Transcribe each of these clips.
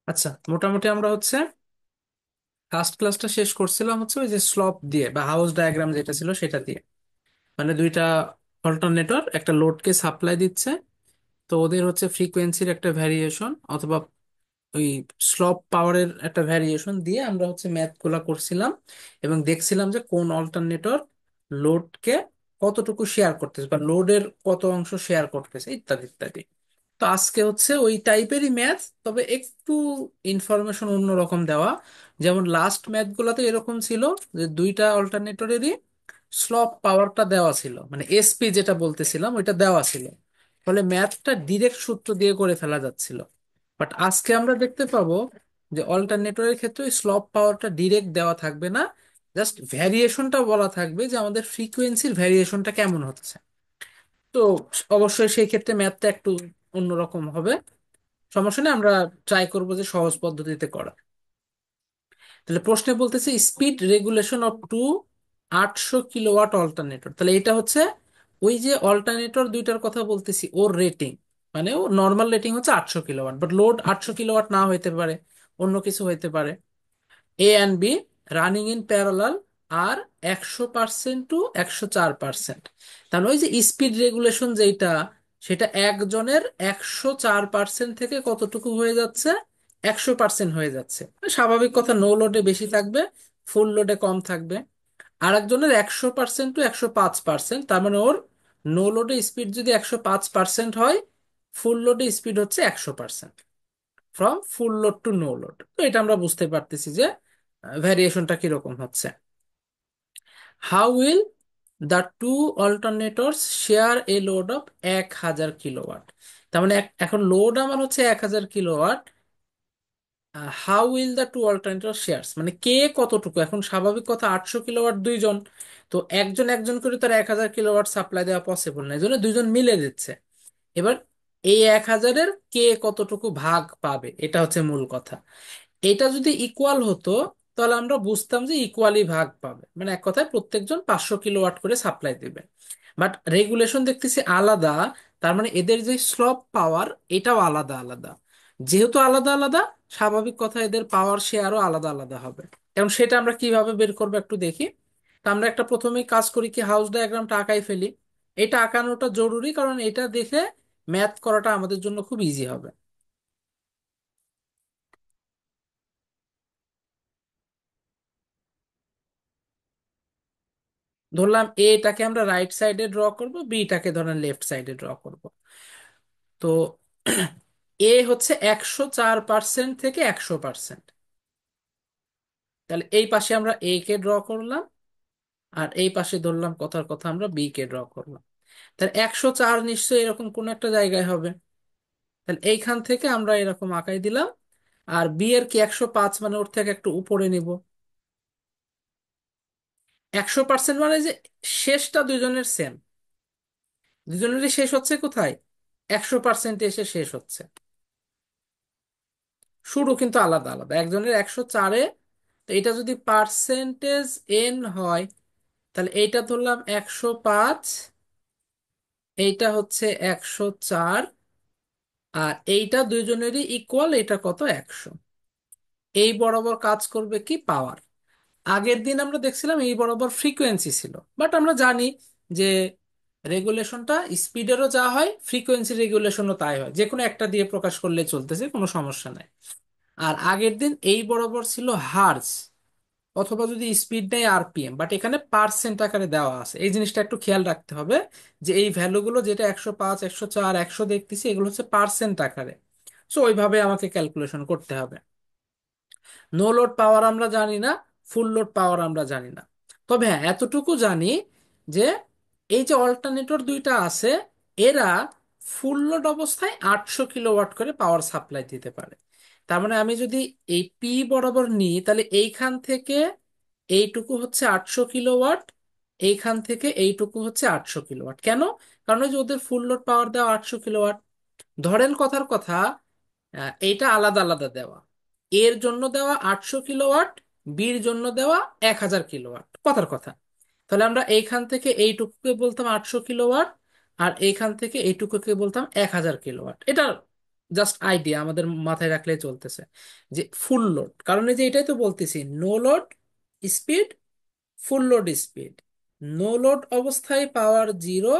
আচ্ছা, মোটামুটি আমরা ফার্স্ট ক্লাসটা শেষ করছিলাম ওই যে স্লপ দিয়ে বা হাউস ডায়াগ্রাম যেটা ছিল সেটা দিয়ে। মানে দুইটা অল্টারনেটর একটা লোডকে সাপ্লাই দিচ্ছে। তো ওদের ফ্রিকোয়েন্সির একটা ভ্যারিয়েশন অথবা ওই স্লপ পাওয়ারের একটা ভ্যারিয়েশন দিয়ে আমরা ম্যাথ গুলা করছিলাম এবং দেখছিলাম যে কোন অল্টারনেটর লোডকে কতটুকু শেয়ার করতেছে বা লোডের কত অংশ শেয়ার করতেছে ইত্যাদি ইত্যাদি। তো আজকে ওই টাইপেরই ম্যাথ, তবে একটু ইনফরমেশন অন্যরকম দেওয়া। যেমন লাস্ট ম্যাথ গুলাতে এরকম ছিল যে দুইটা অল্টারনেটরেরই স্লপ পাওয়ারটা দেওয়া ছিল, মানে এসপি যেটা বলতেছিলাম ওইটা দেওয়া ছিল, ফলে ম্যাথটা ডিরেক্ট সূত্র দিয়ে করে ফেলা যাচ্ছিল। বাট আজকে আমরা দেখতে পাবো যে অল্টারনেটরের ক্ষেত্রে স্লপ পাওয়ারটা ডিরেক্ট দেওয়া থাকবে না, জাস্ট ভ্যারিয়েশনটা বলা থাকবে যে আমাদের ফ্রিকোয়েন্সির ভ্যারিয়েশনটা কেমন হচ্ছে। তো অবশ্যই সেই ক্ষেত্রে ম্যাথটা একটু অন্যরকম হবে। সমস্যা নেই, আমরা ট্রাই করবো যে সহজ পদ্ধতিতে করা। তাহলে প্রশ্নে বলতেছে speed regulation of to 800 kilowatt alternator. তাহলে এটা ওই যে অল্টারনেটর দুইটার কথা বলতেছি ওর রেটিং, মানে ও normal rating 800 kilowatt, but load 800 kilowatt না হইতে পারে, অন্য কিছু হইতে পারে। A and B running in parallel আর 100% টু 104%। তাহলে ওই যে স্পিড রেগুলেশন যেটা, সেটা একজনের 104% থেকে কতটুকু হয়ে যাচ্ছে, 100% হয়ে যাচ্ছে। স্বাভাবিক কথা, নো লোডে বেশি থাকবে, ফুল লোডে কম থাকবে। আর একজনের 100% টু 105%, তার মানে ওর নো লোডে স্পিড যদি 105% হয়, ফুল লোডে speed 100%। From full load to no load, তো এটা আমরা বুঝতে পারতেছি যে ভ্যারিয়েশনটা কিরকম হচ্ছে। How will the two alternators share a load of 1000 kilowatt. তার মানে এখন লোড আমার 1000 kilowatt. How will the two alternator shares, মানে কে কতটুকু। এখন স্বাভাবিক কথা, 800 কিলোওয়াট দুইজন, তো একজন একজন করে তার 1000 কিলোওয়াট সাপ্লাই দেওয়া পসিবল না, এই জন্য দুইজন মিলে দিচ্ছে। এবার এই 1000-এর কে কতটুকু ভাগ পাবে, এটা মূল কথা। এটা যদি ইকুয়াল হতো তাহলে আমরা বুঝতাম যে ইকুয়ালি ভাগ পাবে, মানে এক কথায় প্রত্যেকজন 500 কিলোওয়াট করে সাপ্লাই দেবে। বাট রেগুলেশন দেখতেছি আলাদা, তার মানে এদের যে স্লপ পাওয়ার এটাও আলাদা আলাদা। যেহেতু আলাদা আলাদা, স্বাভাবিক কথা এদের পাওয়ার শেয়ারও আলাদা আলাদা হবে। এবং সেটা আমরা কিভাবে বের করবো একটু দেখি। তা আমরা একটা প্রথমেই কাজ করি কি, হাউস ডায়াগ্রামটা আঁকাই ফেলি। এটা আঁকানোটা জরুরি, কারণ এটা দেখে ম্যাথ করাটা আমাদের জন্য খুব ইজি হবে। ধরলাম এটাকে আমরা রাইট সাইডে ড্র করব, বিটাকে ধরেন লেফট সাইডে ড্র করব। তো এ 104% থেকে 100%। তাহলে এই পাশে আমরা এ কে ড্র করলাম, আর এই পাশে ধরলাম কথার কথা আমরা বি কে ড্র করলাম। তাহলে 104 নিশ্চয়ই এরকম কোন একটা জায়গায় হবে। তাহলে এইখান থেকে আমরা এরকম আঁকাই দিলাম। আর বি এর কি 105, মানে ওর থেকে একটু উপরে নিব। 100% মানে যে শেষটা দুজনের সেম, দুজনেরই শেষ হচ্ছে কোথায়, 100% এসে শেষ হচ্ছে। শুরু কিন্তু আলাদা আলাদা, একজনের 104-এ। তো এটা যদি পার্সেন্টেজ এন হয়, তাহলে এইটা ধরলাম 105, এইটা 104, আর এইটা দুইজনেরই ইকুয়াল, এটা কত, 100। এই বরাবর কাজ করবে কি পাওয়ার। আগের দিন আমরা দেখছিলাম এই বরাবর ফ্রিকোয়েন্সি ছিল, বাট আমরা জানি যে রেগুলেশনটা স্পিডেরও যা হয়, ফ্রিকোয়েন্সি রেগুলেশনও তাই হয়, যে কোনো একটা দিয়ে প্রকাশ করলে চলতেছে, কোনো সমস্যা নাই। আর আগের দিন এই বরাবর ছিল হার্জ, অথবা যদি স্পিড নেই আরপিএম, বাট এখানে পার্সেন্ট আকারে দেওয়া আছে। এই জিনিসটা একটু খেয়াল রাখতে হবে যে এই ভ্যালুগুলো যেটা 105, 104, 100 দেখতেছি, এগুলো পার্সেন্ট আকারে। সো ওইভাবে আমাকে ক্যালকুলেশন করতে হবে। নো লোড পাওয়ার আমরা জানি না, ফুল লোড পাওয়ার আমরা জানি না। তবে হ্যাঁ, এতটুকু জানি যে এই যে অল্টারনেটর দুইটা আছে, এরা ফুল লোড অবস্থায় 800 কিলোওয়াট করে পাওয়ার সাপ্লাই দিতে পারে। তার মানে আমি যদি এই পি বরাবর নিই, তাহলে এইখান থেকে এইটুকু 800 কিলোওয়াট, এইখান থেকে এইটুকু 800 কিলোওয়াট। কেন? কারণ ওই যে ওদের ফুল লোড পাওয়ার দেওয়া 800 কিলোওয়াট। ধরেন কথার কথা, এইটা আলাদা আলাদা দেওয়া, এর জন্য দেওয়া 800 কিলোওয়াট, বির জন্য দেওয়া 1000 কিলোওয়াট, কথার কথা। তাহলে আমরা এইখান থেকে এইটুকুকে বলতাম 800 কিলোওয়াট, আর এইখান থেকে এইটুকুকে বলতাম 1000 কিলোওয়াট। এটা জাস্ট আইডিয়া আমাদের মাথায় রাখলে চলতেছে যে ফুল লোড, কারণ এই যে এটাই তো বলতেছি, no load speed, full load speed. No load অবস্থায় পাওয়ার জিরো,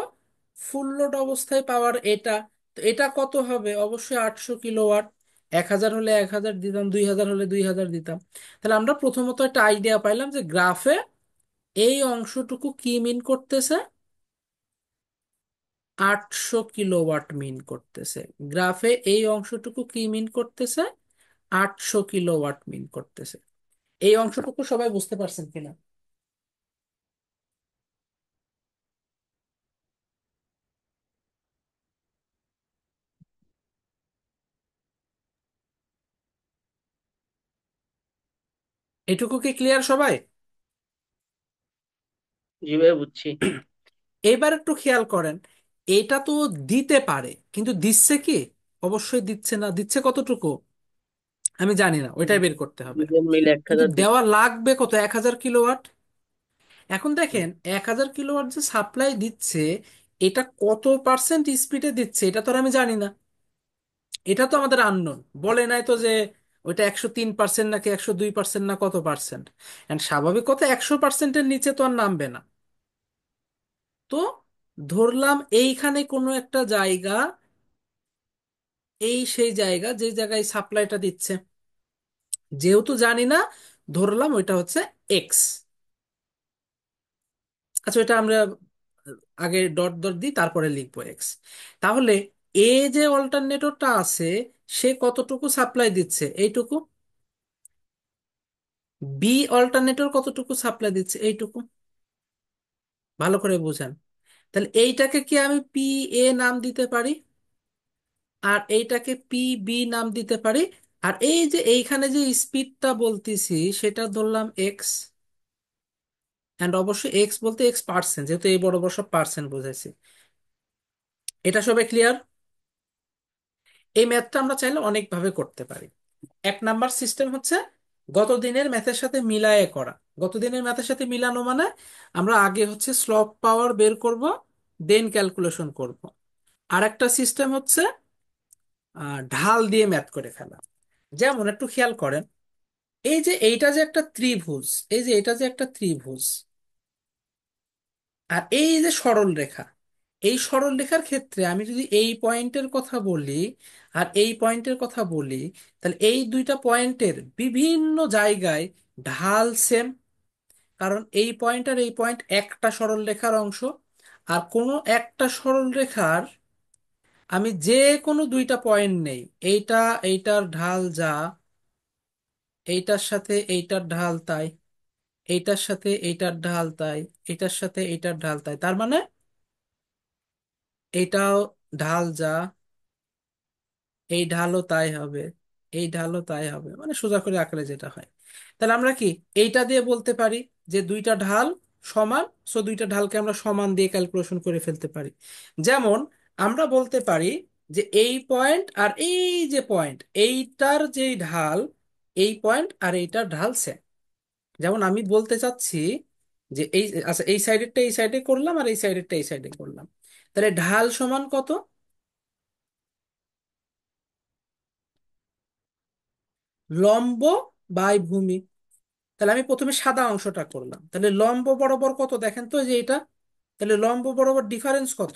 ফুল লোড অবস্থায় পাওয়ার এটা। তো এটা কত হবে? অবশ্যই 800 কিলোওয়াট। 1000 হলে 1000 দিতাম, 2000 হলে 2000 দিতাম। তাহলে আমরা প্রথমত একটা আইডিয়া পাইলাম যে গ্রাফে এই অংশটুকু কি মিন করতেছে, 800 কিলোওয়াট মিন করতেছে। গ্রাফে এই অংশটুকু কি মিন করতেছে, 800 কিলোওয়াট মিন করতেছে। এই অংশটুকু সবাই বুঝতে পারছেন কিনা? এটুকু কি ক্লিয়ার সবাই? জি ভাই, বুঝছি। এবার একটু খেয়াল করেন, এটা তো দিতে পারে, কিন্তু দিচ্ছে কি? অবশ্যই দিচ্ছে না। দিচ্ছে কতটুকু আমি জানি না, ওইটাই বের করতে হবে। দুজন মিলে এক কিন্তু হাজার দেওয়া দিচ্ছে। লাগবে কত? 1000 কিলোওয়াট। এখন দেখেন 1000 কিলোওয়াট যে সাপ্লাই দিচ্ছে, এটা কত পার্সেন্ট স্পিডে দিচ্ছে এটা তো আর আমি জানি না। এটা তো আমাদের আননোন, বলে নাই তো যে ওইটা 103% নাকি 102% না কত পার্সেন্ট। এন্ড স্বাভাবিক কথা, 100%-এর নিচে তো আর নামবে না। তো ধরলাম এইখানে কোনো একটা জায়গা, এই সেই জায়গা যে জায়গায় সাপ্লাইটা দিচ্ছে, যেহেতু জানি না, ধরলাম ওইটা হচ্ছে এক্স। আচ্ছা, ওইটা আমরা আগে ডট ডট দিই, তারপরে লিখবো এক্স। তাহলে এ যে অল্টারনেটরটা আছে, সে কতটুকু সাপ্লাই দিচ্ছে? এইটুকু। বি অল্টারনেটর কতটুকু সাপ্লাই দিচ্ছে? এইটুকু। ভালো করে বুঝেন। তাহলে এইটাকে কি আমি পি এ নাম দিতে পারি, আর এইটাকে পি বি নাম দিতে পারি। আর এই যে এইখানে যে স্পিডটা বলতেছি, সেটা ধরলাম এক্স। অ্যান্ড অবশ্যই এক্স বলতে এক্স পার্সেন্ট, যেহেতু এই বড় বড় সব পার্সেন্ট বুঝাইছি। এটা সবাই ক্লিয়ার? এই ম্যাথটা আমরা চাইলে অনেকভাবে করতে পারি। এক নাম্বার সিস্টেম হচ্ছে গত দিনের ম্যাথের সাথে মিলায়ে করা। গত দিনের ম্যাথের সাথে মিলানো মানে আমরা আগে হচ্ছে স্লপ পাওয়ার বের করব, দেন ক্যালকুলেশন করব। আর একটা সিস্টেম হচ্ছে ঢাল দিয়ে ম্যাথ করে ফেলা। যেমন একটু খেয়াল করেন, এই যে এইটা যে একটা ত্রিভুজ, এই যে এটা যে একটা ত্রিভুজ, আর এই যে সরল রেখা, এই সরল রেখার ক্ষেত্রে আমি যদি এই পয়েন্টের কথা বলি আর এই পয়েন্টের কথা বলি, তাহলে এই দুইটা পয়েন্টের বিভিন্ন জায়গায় ঢাল সেম। কারণ এই পয়েন্ট আর এই পয়েন্ট একটা সরল রেখার অংশ। আর কোনো একটা সরল রেখার আমি যে কোনো দুইটা পয়েন্ট নেই, এইটা, এইটার ঢাল যা, এইটার সাথে এইটার ঢাল তাই, এইটার সাথে এইটার ঢাল তাই, এইটার সাথে এইটার ঢাল তাই, তার মানে এইটাও ঢাল যা, এই ঢালও তাই হবে, এই ঢালও তাই হবে, মানে সোজা করে আঁকলে যেটা হয়। তাহলে আমরা কি এইটা দিয়ে বলতে পারি যে দুইটা ঢাল সমান, সো দুইটা ঢালকে আমরা সমান দিয়ে ক্যালকুলেশন করে ফেলতে পারি। যেমন আমরা বলতে পারি যে এই পয়েন্ট আর এই যে পয়েন্ট, এইটার যেই ঢাল, এই পয়েন্ট আর এইটার ঢাল সেম। যেমন আমি বলতে চাচ্ছি যে এই, আচ্ছা, এই সাইডেরটা এই সাইডে করলাম আর এই সাইডেরটা এই সাইডে করলাম, তাহলে ঢাল সমান কত? লম্ব বাই ভূমি। তাহলে আমি প্রথমে সাদা অংশটা করলাম, তাহলে লম্ব বরাবর কত দেখেন তো, এই যে এটা। তাহলে লম্ব বরাবর ডিফারেন্স কত?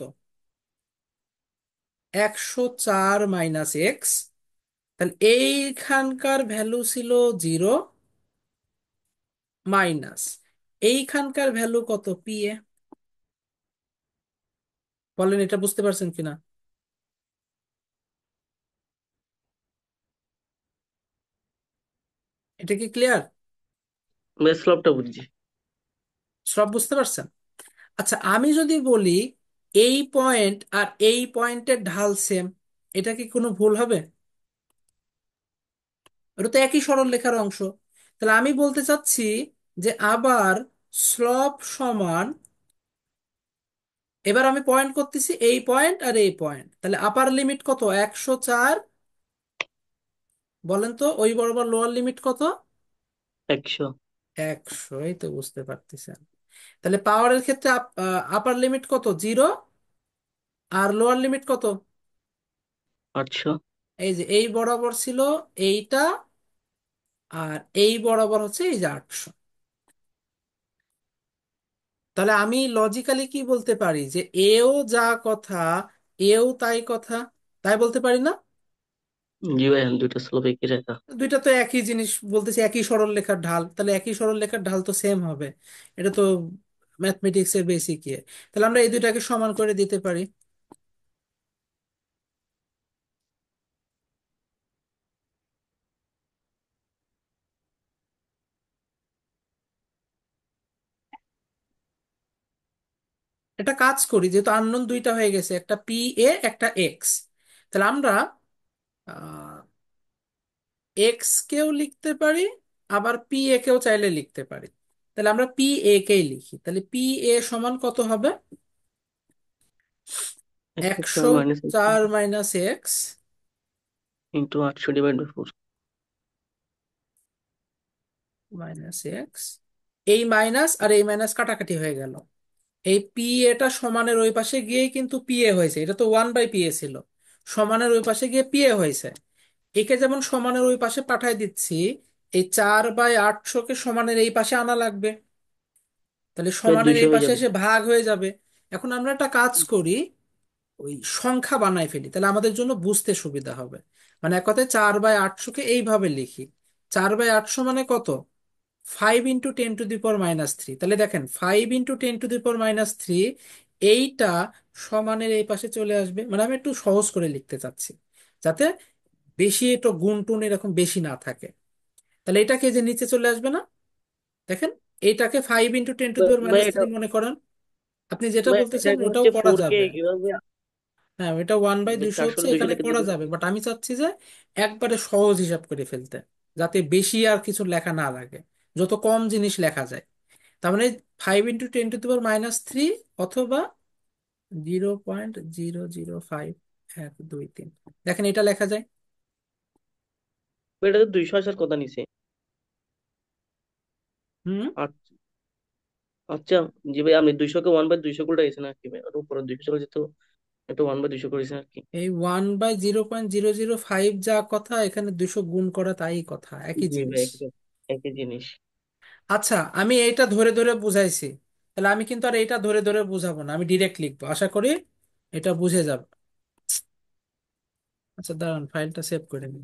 104 - এক্স। তাহলে এইখানকার ভ্যালু ছিল 0, মাইনাস এইখানকার ভ্যালু কত, পি এ। বলেন এটা বুঝতে পারছেন কিনা? এটা কি ক্লিয়ার? মেসলবটা বুঝছি। সব বুঝতে পারছেন? আচ্ছা, আমি যদি বলি এই পয়েন্ট আর এই পয়েন্টের ঢাল সেম, এটা কি কোনো ভুল হবে? এটা তো একই সরল রেখার অংশ। তাহলে আমি বলতে চাচ্ছি যে আবার স্লপ সমান, এবার আমি পয়েন্ট করতেছি এই পয়েন্ট আর এই পয়েন্ট, তাহলে আপার লিমিট কত? 104। বলেন তো ওই বরাবর লোয়ার লিমিট কত? 100। 100। এই তো বুঝতে পারতেছেন। তাহলে পাওয়ারের ক্ষেত্রে আপার লিমিট কত? 0। আর লোয়ার লিমিট কত? 800। এই যে এই বরাবর ছিল এইটা, আর এই বরাবর হচ্ছে এই যে 800। তাহলে আমি লজিক্যালি কি বলতে পারি যে এও যা কথা এও তাই কথা, তাই বলতে পারি না? জি ভাই, এখন দুইটা স্লোপ একই রেখা। দুইটা তো একই জিনিস বলতেছি, একই সরল রেখার ঢাল, তাহলে একই সরল রেখার ঢাল তো সেম হবে। এটা তো ম্যাথমেটিক্স এর বেসিক ইয়ে। তাহলে আমরা এই দুইটাকে সমান করে দিতে পারি। এটা কাজ করি, যেহেতু আননোন দুইটা হয়ে গেছে, একটা পি এ একটা এক্স, তাহলে আমরা এক্স কেও লিখতে পারি, আবার পি এ কেও চাইলে লিখতে পারি। তাহলে আমরা পি এ কেই লিখি, তাহলে পি এ সমান কত হবে? একটা 104 - এক্স ইন্টু 800/4। এক্স, এই মাইনাস আর এই মাইনাস কাটাকাটি হয়ে গেল। এই পি এটা সমানের ওই পাশে গিয়েই কিন্তু পি এ হয়েছে, এটা তো 1/পি এ ছিল, সমানের ওই পাশে গিয়ে পি এ হয়েছে। একে যেমন সমানের ওই পাশে পাঠাই দিচ্ছি, এই 4/800-কে সমানের এই পাশে আনা লাগবে, তাহলে সমানের 200 এই হয়ে পাশে যাবে। এসে ভাগ হয়ে যাবে। এখন আমরা একটা কাজ করি, ওই সংখ্যা বানাই ফেলি, তাহলে আমাদের জন্য বুঝতে সুবিধা হবে। মানে এক কথায় 4/800-কে এইভাবে লিখি। 4/800 মানে কত? 5 × 10⁻³ তাহলে দেখেন 5 × 10⁻³ এইটা সমানের এই পাশে চলে আসবে। মানে আমি একটু সহজ করে লিখতে চাচ্ছি, যাতে বেশি একটু গুণ টুন এরকম বেশি না থাকে। তাহলে এটাকে যে নিচে চলে আসবে না, দেখেন, এইটাকে 5 × 10 টু দি পাওয়ার ভাই মাইনাস এটা, থ্রি মনে করেন। আপনি যেটা ভাই এটা বলতেছেন এখন ওটাও হচ্ছে করা 4K যাবে। কিভাবে? হ্যাঁ, এটা 1/200 হচ্ছে, আসলে 200 এখানে লিখে করা দিবো। যাবে, বাট আমি চাচ্ছি যে একবারে সহজ হিসাব করে ফেলতে, যাতে বেশি আর কিছু লেখা না লাগে, যত কম জিনিস লেখা যায়। তার মানে 5 × 10⁻³ অথবা 0.005123। দেখেন এটা লেখা যায়। এটা তো 200 আসার কথা নিছে। হুম। আচ্ছা। আচ্ছা। জি ভাই, আপনি 200 কে 1/200 করে গেছেন আর কি ভাই, ওর উপরে 200 চলে যেত। এটা 1/200 করেছেন আর কি। এই 1/0.005 যা কথা, এখানে 200 গুণ করা তাই কথা, একই জি জিনিস। ভাই, একই জিনিস। আচ্ছা, আমি এইটা ধরে ধরে বুঝাইছি, তাহলে আমি কিন্তু আর এইটা ধরে ধরে বুঝাবো না, আমি ডিরেক্ট লিখবো, আশা করি এটা বুঝে যাবে। আচ্ছা দাঁড়ান, ফাইলটা সেভ করে নিই।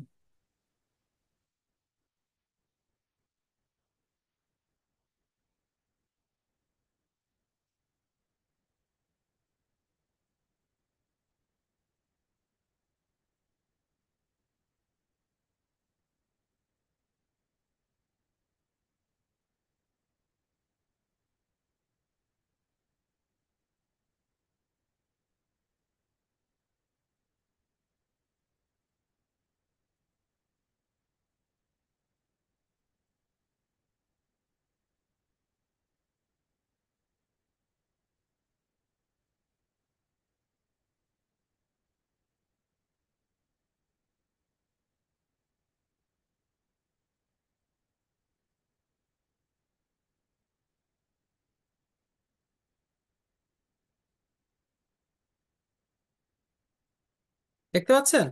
দেখতে পাচ্ছেন?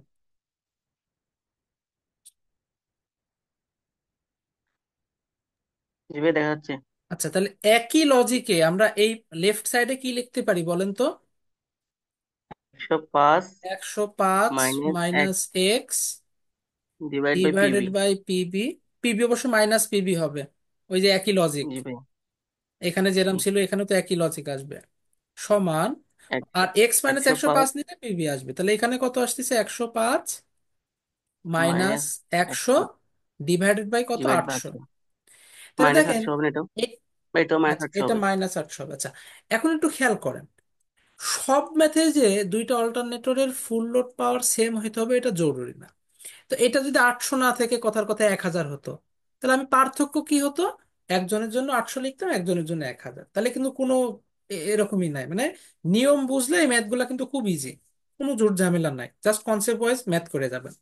জি ভাই, দেখা যাচ্ছে। আচ্ছা, তাহলে একই লজিকে আমরা এই লেফট সাইডে কি লিখতে পারি বলেন তো? 105 105 -x minus x divide by divided PB. By PB. PB অবশ্য মাইনাস পিবি হবে, ওই যে একই লজিক, জি ভাই। এখানে যেরকম ছিল এখানে তো একই লজিক আসবে, সমান। একশো আর এক্স মাইনাস একশো একশো পাঁচ পাঁচ নিলে পিবি আসবে, তাহলে এখানে কত আসতেছে? 105 মাইনাস মাইনাস 100 একশো ডিভাইডেড বাই কত? Divide by 800। 800। তাহলে মাইনাস দেখেন 800 হবে না এটাও? এ- বা এটাও মাইনাস আচ্ছা, 800 এটা হবে? -800 হবে। আচ্ছা, এখন একটু খেয়াল করেন, সব ম্যাথে যে দুইটা অল্টারনেটরের ফুল লোড পাওয়ার সেম হইতে হবে এটা জরুরি না। তো এটা যদি 800 না থেকে কথার কথা 1000 হতো, তাহলে আমি পার্থক্য কি হতো? একজনের জন্য 800 লিখতাম, একজনের জন্য 1000, তাহলে কিন্তু কোনো এরকমই নাই। মানে নিয়ম বুঝলে এই ম্যাথগুলা কিন্তু খুব ইজি, কোনো জোর ঝামেলা নাই, জাস্ট কনসেপ্ট ওয়াইজ ম্যাথ করে যাবেন।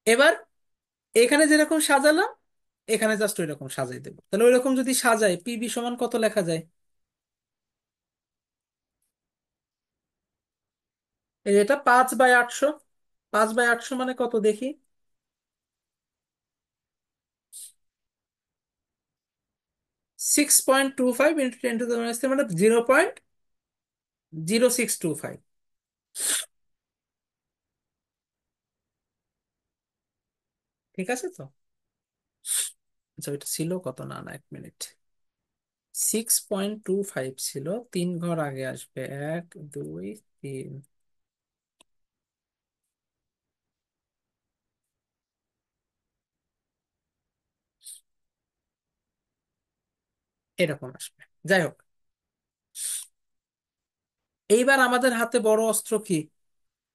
এবার এখানে যেরকম সাজালাম, এখানে জাস্ট ওই রকম সাজাই দেবো। তাহলে ওই রকম যদি সাজাই, পিবি সমান কত লেখা যায়? এই যে এটা 5/800, 5/800 মানে কত দেখি? 6.25 ইন্টু 10⁻³ মানে 0.0625। ঠিক আছে তো? আচ্ছা ওইটা ছিল কত, না না, 1 মিনিট। 6.25 ছিল, 3 ঘর আগে আসবে, 1 2 3, এরকম আসবে। যাই হোক, এইবার আমাদের হাতে বড় অস্ত্র কি?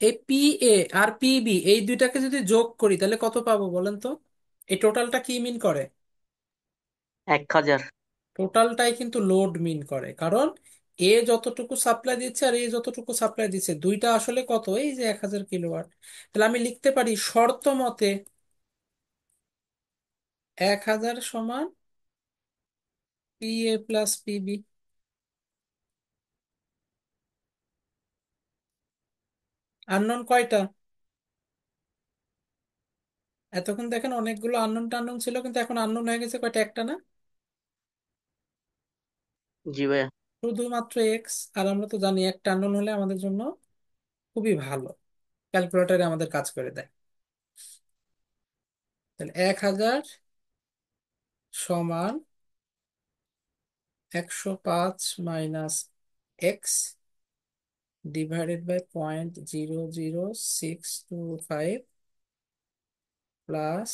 এই পি এ আর পিবি এই দুইটাকে যদি যোগ করি তাহলে কত পাবো বলেন তো? এই টোটালটা কি মিন করে? 1000। টোটালটাই কিন্তু লোড মিন করে, কারণ এ যতটুকু সাপ্লাই দিচ্ছে আর এ যতটুকু সাপ্লাই দিচ্ছে দুইটা আসলে কত, এই যে 1000 কিলোওয়াট। তাহলে আমি লিখতে পারি শর্ত মতে 1000 সমান P A plus PB. Unknown কয়টা? এতক্ষণ দেখেন অনেকগুলো আননোন টাননোন ছিল, কিন্তু এখন আননোন হয়ে গেছে কয়টা, একটা না? জি ভাইয়া। শুধুমাত্র এক্স। আর আমরা তো জানি একটা আননোন হলে আমাদের জন্য খুবই ভালো, ক্যালকুলেটরে আমাদের কাজ করে দেয়। তাহলে 1000 সমান 105 - x (0.00625) প্লাস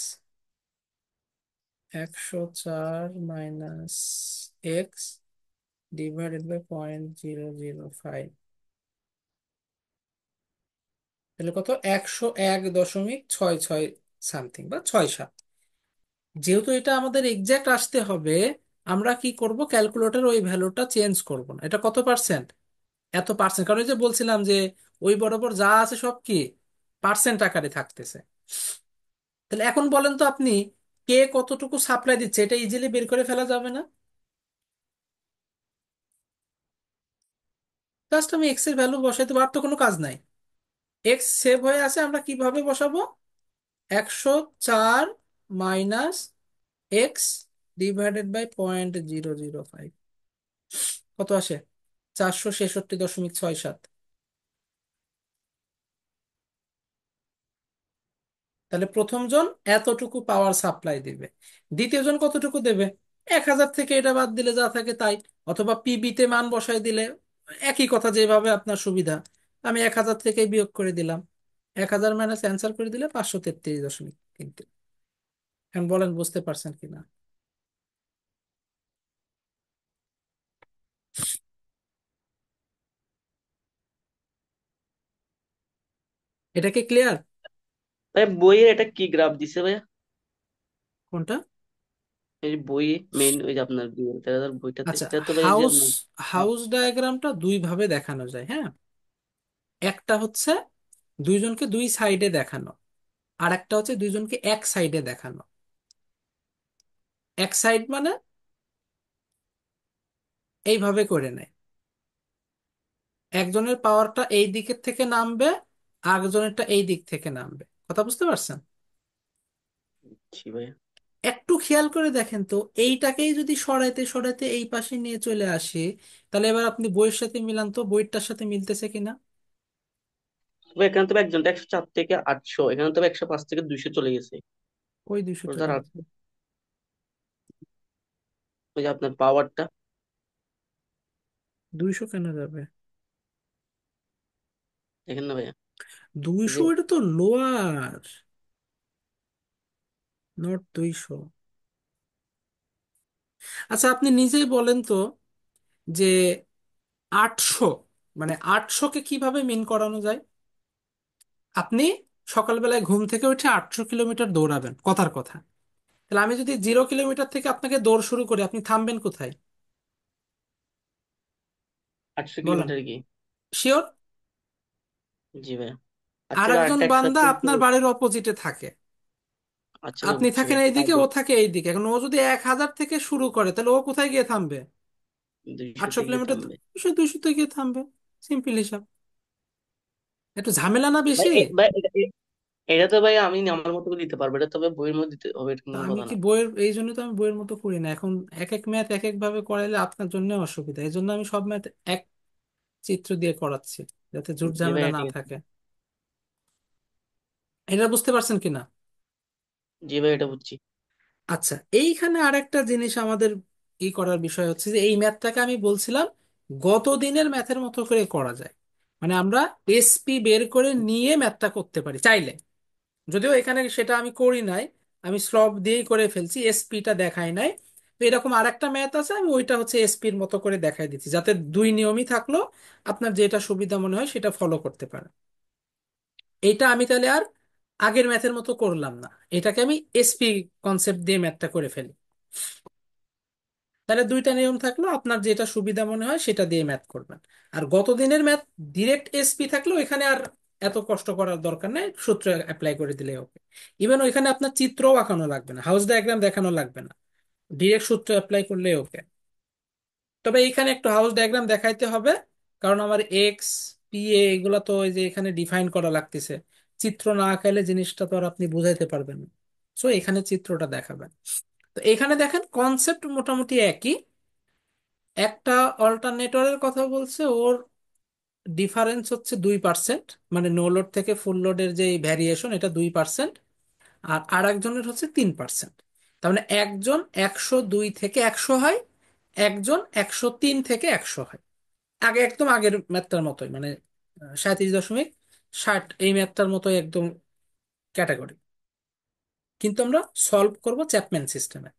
104 - x তাহলে কত? 101.66 সামথিং বা 6.7। যেহেতু এটা আমাদের এক্সাক্ট আসতে হবে, আমরা কি করব, ক্যালকুলেটর ওই ভ্যালুটা চেঞ্জ করব না। এটা কত পার্সেন্ট? এত পার্সেন্ট, কারণ ওই যে বলছিলাম যে ওই বরাবর যা আছে সব কি পার্সেন্ট আকারে থাকতেছে। তাহলে এখন বলেন তো আপনি, কে কতটুকু সাপ্লাই দিচ্ছে এটা ইজিলি বের করে ফেলা যাবে না? জাস্ট আমি এক্স এর ভ্যালু বসাইতে পারতো, কোনো কাজ নাই। এক্স সেভ হয়ে আছে, আমরা কিভাবে বসাবো? 104 - x/0.005 কত আসে? 466.67। তাহলে প্রথম জন এতটুকু পাওয়ার সাপ্লাই দিবে, দ্বিতীয় জন কতটুকু দেবে? 1000 থেকে এটা বাদ দিলে যা থাকে তাই, অথবা পিবি তে মান বসাই দিলে একই কথা, যেভাবে আপনার সুবিধা। আমি 1000 থেকে বিয়োগ করে দিলাম, 1000 মাইনাস অ্যান্সার করে দিলে 533.3। এখন বলেন বুঝতে পারছেন কিনা? এটা কি ক্লিয়ার? ভাই বইয়ের এটা কি গ্রাফ দিছে ভাইয়া? কোনটা? এই যে বই মেইন ওই যে আপনার 2013 বইটাতে, আচ্ছা, এটা তো ভাই যে হাউস আপনার। হাউস ডায়াগ্রামটা দুই ভাবে দেখানো যায়, হ্যাঁ। একটা হচ্ছে দুইজনকে দুই সাইডে দেখানো, আর একটা হচ্ছে দুইজনকে এক সাইডে দেখানো। এক সাইড মানে এইভাবে করে নেয়, একজনের পাওয়ারটা এই দিকের থেকে নামবে, আরেকজনেরটা এই দিক থেকে নামবে। কথা বুঝতে পারছেন? জি ভাইয়া। একটু খেয়াল করে দেখেন তো, এইটাকেই যদি সরাইতে সরাইতে এই পাশে নিয়ে চলে আসে, তাহলে এবার আপনি বইয়ের সাথে মিলান তো, বইটার সাথে মিলতেছে কিনা? ভাই এখানে তো একজনটা 104 থেকে 800, এখানে তো 105 থেকে 200 চলে গেছে। ওই 200 ওটার চলে আর গেছে। ওই যে আপনার পাওয়ারটা। 200 কেন যাবে? দেখেন না ভাইয়া, এই 200 যে এটা তো লোয়ার, নট 200। আচ্ছা আপনি নিজেই বলেন তো, যে 800 মানে 800-কে কিভাবে মিন করানো যায়? আপনি সকালবেলায় ঘুম থেকে উঠে 800 কিলোমিটার দৌড়াবেন, কথার কথা। তাহলে আমি যদি 0 কিলোমিটার থেকে আপনাকে দৌড় শুরু করি, আপনি থামবেন কোথায়? 800 বলেন, কিলোমিটার কি? শিওর? জি ভাইয়া। আর আচ্ছা ভাই একজন আরেকটা বান্দা একসাথে আপনার বাড়ির অপোজিটে থাকে, আচ্ছা ভাই আপনি বুঝছি থাকেন ভাই, এইদিকে, আগে ও থাকে এইদিকে। এখন ও যদি 1000 থেকে শুরু করে, তাহলে ও কোথায় গিয়ে থামবে? 200 800 তে গিয়ে কিলোমিটার থামবে। 200 তে গিয়ে থামবে। সিম্পল হিসাব। একটু ঝামেলা না ভাই বেশি? ভাই এটা তো ভাই আমি আমার মতো করে দিতে পারবো, এটা তবে বইয়ের মধ্যে দিতে হবে, এটা তা কোনো আমি কথা কি না। বইয়ের, এই জন্য তো আমি বইয়ের মতো করি না এখন। এক এক ম্যাথ এক এক ভাবে করাইলে আপনার জন্য অসুবিধা, এই জন্য আমি সব ম্যাথ এক চিত্র দিয়ে করাচ্ছি, যাতে ঝুট জি ভাই ঝামেলা হ্যাঁ, না ঠিক আছে। থাকে। এটা বুঝতে পারছেন কিনা? জি ভাই এটা বুঝছি। আচ্ছা, এইখানে আরেকটা জিনিস আমাদের ই করার বিষয় হচ্ছে যে এই ম্যাথটাকে আমি বলছিলাম গত দিনের ম্যাথের মতো করে করা যায়। মানে আমরা এসপি বের করে নিয়ে ম্যাথটা করতে পারি চাইলে। যদিও এখানে সেটা আমি করি নাই, আমি স্লভ দিয়েই করে ফেলছি, এসপিটা দেখাই নাই। তো এরকম আরেকটা ম্যাথ আছে, আমি ওইটা হচ্ছে এসপির মতো করে দেখাই দিচ্ছি, যাতে দুই নিয়মই থাকলো, আপনার যেটা সুবিধা মনে হয় সেটা ফলো করতে পারেন। এইটা আমি তাহলে আর আগের ম্যাথের মতো করলাম না, এটাকে আমি এসপি কনসেপ্ট দিয়ে ম্যাথটা করে ফেলি। তাহলে দুইটা নিয়ম থাকলো, আপনার যেটা সুবিধা মনে হয় সেটা দিয়ে ম্যাথ করবেন। আর গত দিনের ম্যাথ ডিরেক্ট এসপি থাকলেও এখানে আর এত কষ্ট করার দরকার নেই, সূত্র অ্যাপ্লাই করে দিলে ওকে। ইভেন ওইখানে আপনার চিত্রও আঁকানো লাগবে না, হাউস ডায়াগ্রাম দেখানো লাগবে না, ডিরেক্ট সূত্র অ্যাপ্লাই করলে ওকে। তবে এইখানে একটু হাউস ডায়াগ্রাম দেখাইতে হবে, কারণ আমার এক্স, পি এ এগুলো তো ওই যে এখানে ডিফাইন করা লাগতেছে। চিত্র না আঁকাইলে জিনিসটা তো আর আপনি বুঝাইতে পারবেন না। সো এখানে চিত্রটা দেখাবেন। তো এখানে দেখেন কনসেপ্ট মোটামুটি একই। একটা অল্টারনেটরের কথা বলছে, ওর ডিফারেন্স হচ্ছে 2%, মানে নো লোড থেকে ফুল লোডের যে ভ্যারিয়েশন এটা 2%। আর আরেকজনের হচ্ছে 3%। তার মানে একজন 102 থেকে 100 হয়, একজন 103 থেকে 100 হয়। আগে একদম আগের ম্যাথটার মতোই, মানে 37.60 এই ম্যাথটার মতোই একদম ক্যাটাগরি। কিন্তু আমরা সলভ করব চ্যাপম্যান সিস্টেমে।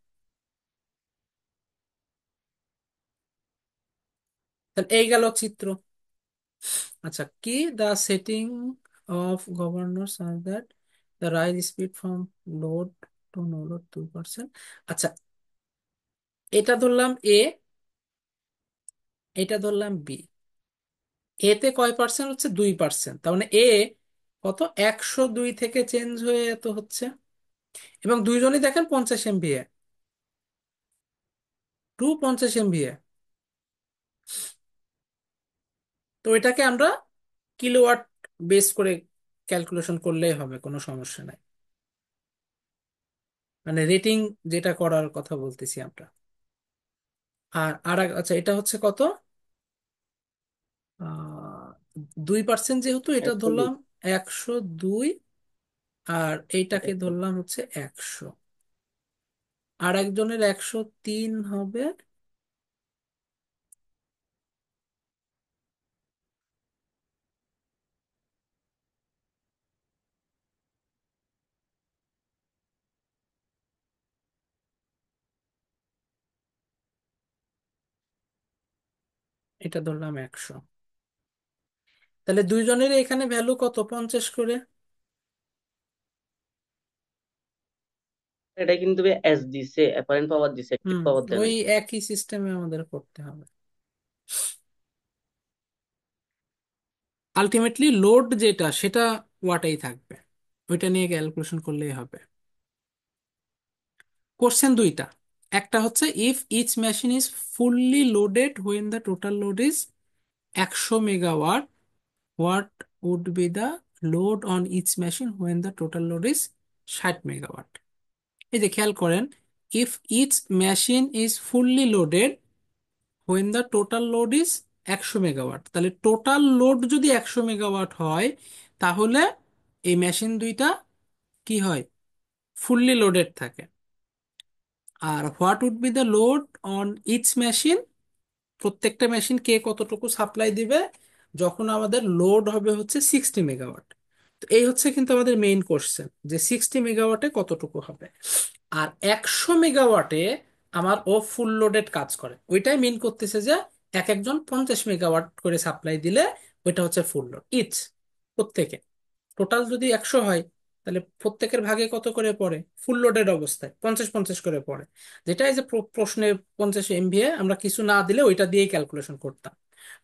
তাহলে এই গেল চিত্র। আচ্ছা, কি দ্য সেটিং অফ গভর্নর আর that the rise speed from load to no load 2%। আচ্ছা, এটা ধরলাম এ, এটা ধরলাম বি। এতে কয় পার্সেন্ট হচ্ছে? 2%। তার মানে এ কত, 102 থেকে চেঞ্জ হয়ে এত হচ্ছে। এবং দুইজনই দেখেন 50 MVA, 50 MVA। তো এটাকে আমরা কিলোওয়াট বেস করে ক্যালকুলেশন করলেই হবে, কোনো সমস্যা নাই। মানে রেটিং যেটা করার কথা বলতেছি আমরা। আচ্ছা, এটা হচ্ছে কত, 2%, যেহেতু এটা 102। ধরলাম 102, আর এইটাকে ধরলাম হচ্ছে 100। আর একজনের 103 হবে। এটা ধরলাম 100। তাহলে দুইজনের এখানে ভ্যালু কত, 50 করে। এটা কিন্তু এস দিছে, অ্যাপারেন্ট পাওয়ার দিছে, অ্যাক্টিভ হুম, পাওয়ার দেয় ওই নাই। একই সিস্টেমে আমাদের করতে হবে। আলটিমেটলি লোড যেটা সেটা ওয়াটাই থাকবে, ওইটা নিয়ে ক্যালকুলেশন করলেই হবে। কোশ্চেন দুইটা, একটা হচ্ছে if each machine is fully loaded when the total load is 100 megawatt, what would be the load on each machine when the total load is 60 megawatt. এই যে খেয়াল করেন, if each machine is fully loaded when the total load is 100 megawatt, তাহলে total load যদি 100 megawatt হয়, তাহলে এই machine দুইটা কি হয়, ফুললি লোডেড থাকে। আর what would be the load on each machine, প্রত্যেকটা মেশিন কে কতটুকু সাপ্লাই দিবে যখন আমাদের লোড হবে হচ্ছে 60 মেগাওয়াট। তো এই হচ্ছে কিন্তু আমাদের মেইন কোশ্চেন, যে 60 মেগাওয়াটে কতটুকু হবে। আর 100 মেগাওয়াটে আমার ও ফুল লোডেড কাজ করে, ওইটাই মিন করতেছে যে এক একজন 50 মেগাওয়াট করে সাপ্লাই দিলে ওইটা হচ্ছে ফুল লোড ইচ, প্রত্যেকে। টোটাল যদি 100 হয়, তাহলে প্রত্যেকের ভাগে কত করে পড়ে, ফুল লোডেড অবস্থায় 50 50 করে পড়ে। যেটা এই যে প্রশ্নে 50 MVA আমরা কিছু না দিলে ওইটা দিয়েই ক্যালকুলেশন করতাম।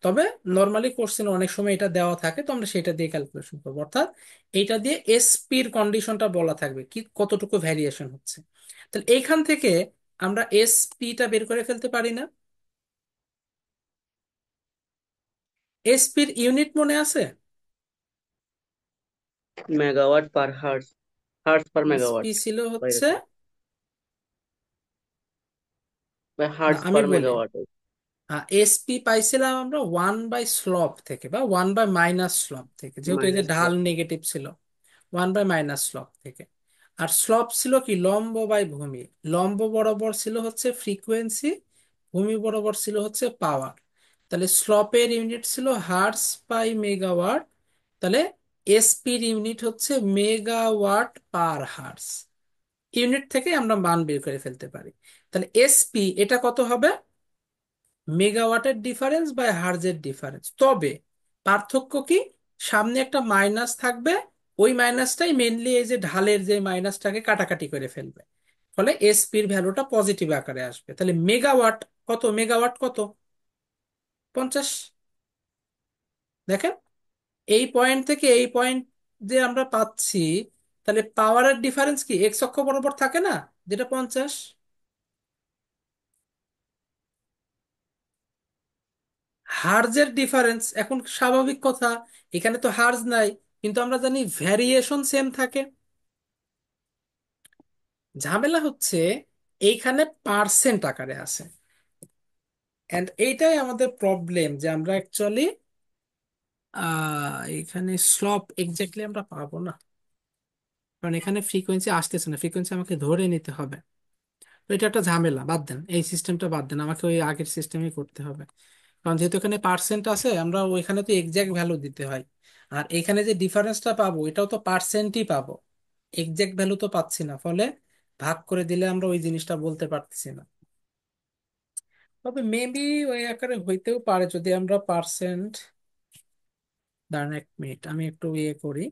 তবে নর্মালি কোশ্চেনে অনেক সময় এটা দেওয়া থাকে, তো আমরা সেটা দিয়ে ক্যালকুলেশন করবো, অর্থাৎ এইটা দিয়ে এসপির কন্ডিশনটা বলা থাকবে কি কতটুকু ভ্যারিয়েশন হচ্ছে। তাহলে এইখান থেকে আমরা এসপিটা বের করে ফেলতে পারি না? এসপির ইউনিট মনে আছে? মেগাওয়াট পার হার্স, হার্স পার মেগাওয়াট, এসপি ছিল বা হচ্ছে, এরকম, বা না হার্স আমি পার বলি, মেগাওয়াট। এসপি পাইছিলাম আমরা 1/স্লপ থেকে বা 1/-স্লপ থেকে, যেহেতু এই যে মাইনাস ঢাল নেগেটিভ ছিল, 1/-স্লপ থেকে। আর স্লপ ছিল কি লম্ব বাই ভূমি। লম্ব বরাবর ছিল হচ্ছে ফ্রিকোয়েন্সি, ভূমি বরাবর ছিল হচ্ছে পাওয়ার। তাহলে স্লপের ইউনিট ছিল হার্টজ পাই মেগাওয়াট। তাহলে এসপির ইউনিট হচ্ছে মেগাওয়াট পার হার্টজ। ইউনিট থেকে আমরা মান বের করে ফেলতে পারি। তাহলে এসপি এটা কত হবে? মেগাওয়াটের ডিফারেন্স বাই হার্জের ডিফারেন্স। তবে পার্থক্য কি? সামনে একটা মাইনাস থাকবে, ওই মাইনাসটাই মেনলি এই যে ঢালের যে মাইনাসটাকে কাটাকাটি করে ফেলবে, ফলে এসপির ভ্যালুটা পজিটিভ আকারে আসবে। তাহলে মেগাওয়াট কত? মেগাওয়াট কত? 50। দেখেন, এই পয়েন্ট থেকে এই পয়েন্ট যে আমরা পাচ্ছি, তাহলে পাওয়ারের ডিফারেন্স কি এক্স অক্ষ বরাবর থাকে না, যেটা 50। হার্জের ডিফারেন্স এখন স্বাভাবিক কথা, এখানে তো হার্জ নাই, কিন্তু আমরা জানি ভ্যারিয়েশন সেম থাকে। ঝামেলা হচ্ছে এইখানে পার্সেন্ট আকারে আছে, এন্ড এইটাই আমাদের প্রবলেম, যে আমরা অ্যাকচুয়ালি এখানে স্লপ এক্স্যাক্টলি আমরা পাবো না, কারণ এখানে ফ্রিকোয়েন্সি আসতেছে না, ফ্রিকোয়েন্সি আমাকে ধরে নিতে হবে। তো এটা একটা ঝামেলা, বাদ দেন এই সিস্টেমটা, বাদ দেন, আমাকে ওই আগের সিস্টেমই করতে হবে। কারণ যেহেতু এখানে পার্সেন্ট আছে, আমরা ওইখানে তো এক্সাক্ট ভ্যালু দিতে হয়। আর এখানে যে ডিফারেন্সটা পাবো এটাও তো পার্সেন্টই পাবো, এক্সাক্ট ভ্যালু তো পাচ্ছি না, ফলে ভাগ করে দিলে আমরা ওই জিনিসটা বলতে পারতেছি না। তবে মেবি ওই আকারে হইতেও পারে যদি আমরা পার্সেন্ট, দাঁড়ান 1 মিনিট আমি একটু ইয়ে করি,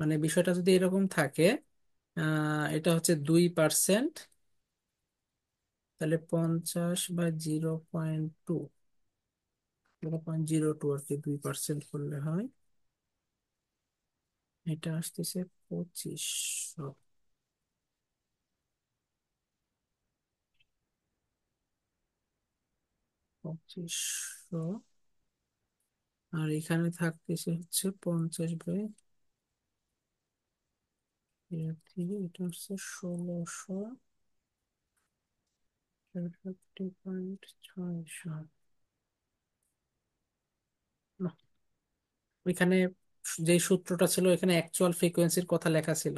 মানে বিষয়টা যদি এরকম থাকে, এটা হচ্ছে 2%, তাহলে 50/0.2, 0.02 আর কি, 2% করলে হয়, এটা আসতেছে 2500। 2500, আর এখানে থাকতেছে হচ্ছে 50/, এটা হচ্ছে 1600, 63.600। না, ওইখানে যে সূত্রটা ছিল এখানে অ্যাকচুয়াল ফ্রিকোয়েন্সির কথা লেখা ছিল,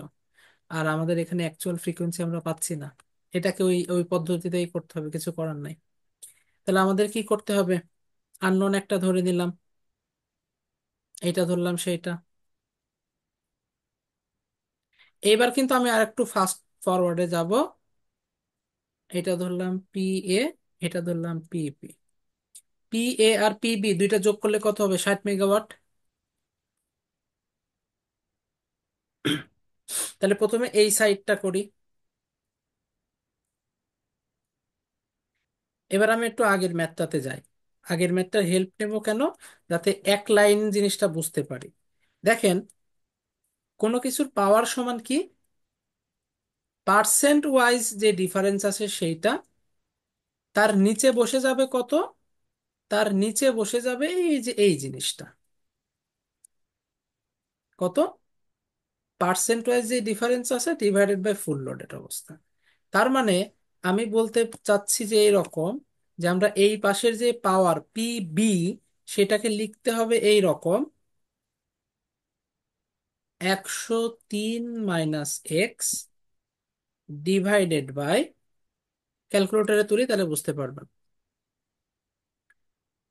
আর আমাদের এখানে অ্যাকচুয়াল ফ্রিকোয়েন্সি আমরা পাচ্ছি না। এটাকে ওই ওই পদ্ধতিতেই করতে হবে, কিছু করার নাই। তাহলে আমাদের কি করতে হবে? আননোন একটা ধরে নিলাম, এইটা ধরলাম সেইটা। এইবার কিন্তু আমি আর একটু ফাস্ট ফরওয়ার্ডে যাব, এটা ধরলাম পি এ, এটা ধরলাম পিপি। পি এ আর পিবি দুইটা যোগ করলে কত হবে? 60 মেগাওয়াট। তাহলে প্রথমে এই সাইডটা করি। এবার আমি একটু আগের ম্যাথটাতে যাই। আগের ম্যাথটার হেল্প নেব কেন? যাতে এক লাইন জিনিসটা বুঝতে পারি। দেখেন, কোনো কিছুর পাওয়ার সমান কি, পার্সেন্ট ওয়াইজ যে ডিফারেন্স আছে সেইটা, তার নিচে বসে যাবে কত? তার নিচে বসে যাবে এই যে এই জিনিসটা, কত? পার্সেন্ট ওয়াইজ যে ডিফারেন্স আছে ডিভাইডেড বাই ফুল লোডেড অবস্থা। তার মানে আমি বলতে চাচ্ছি যে এরকম, যে আমরা এই পাশের যে পাওয়ার পি বি, সেটাকে লিখতে হবে এই রকম: 103 - ডিভাইডেড বাই, ক্যালকুলেটরে তুলি তাহলে বুঝতে পারবেন।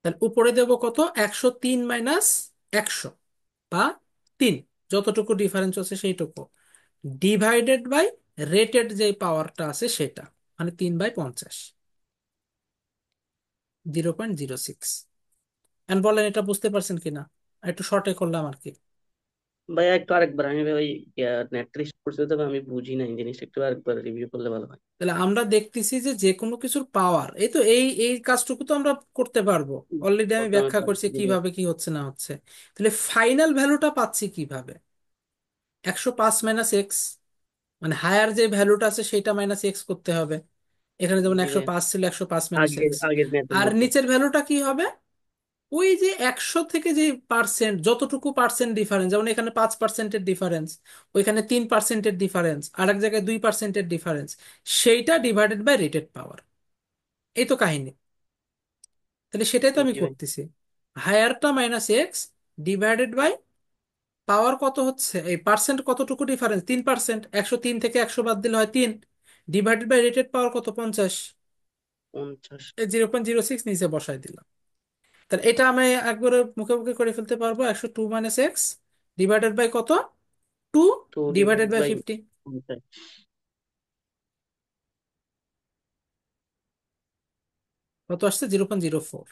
তাহলে উপরে দেব কত? 103 - 100, বা 3, যতটুকু ডিফারেন্স আছে সেইটুকু, ডিভাইডেড বাই রেটেড যে পাওয়ারটা আছে সেটা, মানে 3/50, 0.06। এন্ড বলেন এটা বুঝতে পারছেন কিনা, একটু শর্টে করলাম আর কি। ভাইয়া একটু আরেকবার, আমি ওই নেট লিস্ট করতে, তবে আমি বুঝি না এই জিনিসটা, একটু আরেকবার রিভিউ করলে ভালো হয়। তাহলে আমরা দেখতেছি যে যে কোনো কিছুর পাওয়ার, এই তো এই এই কাজটুকু তো আমরা করতে পারবো, অলরেডি আমি প্রথমে ব্যাখ্যা করছি কিভাবে কি হচ্ছে না হচ্ছে। তাহলে ফাইনাল ভ্যালুটা পাচ্ছি কিভাবে? 105 - এক্স, মানে হায়ার যে ভ্যালুটা আছে সেটা -এক্স করতে হবে। এখানে যেমন জি 105 ভাইয়া, ছিল, 105 - আগের এক্স। আগের ম্যাথের আর মতো। নিচের ভ্যালুটা কি হবে? ওই যে 100 থেকে যে পার্সেন্ট, যতটুকু পার্সেন্ট ডিফারেন্স, যেমন এখানে 5%-এর ডিফারেন্স, ওইখানে 3%-এর ডিফারেন্স, আর এক জায়গায় 2%-এর ডিফারেন্স, সেইটা ডিভাইডেড বাই রেটেড পাওয়ার। এই তো কাহিনী। তাহলে সেটাই তো আমি জি ভাই। করতেছি। হায়ারটা minus X divided by power কত হচ্ছে, এই পার্সেন্ট কতটুকু ডিফারেন্স, 3%, 103 থেকে 100 বাদ দিলে হয় 3, ডিভাইডেড বাই রেটেড পাওয়ার কত, 50, 50। 0.06 নিচে বসাই দিলাম। তাহলে এটা আমি একবারে মুখে মুখে করে ফেলতে পারবো, 102 - এক্স ডিভাইডেড বাই কত, 2 তো ডিভাইডেড ডিভাইড বাই বাই 50, 50। কত আসছে, 0.04।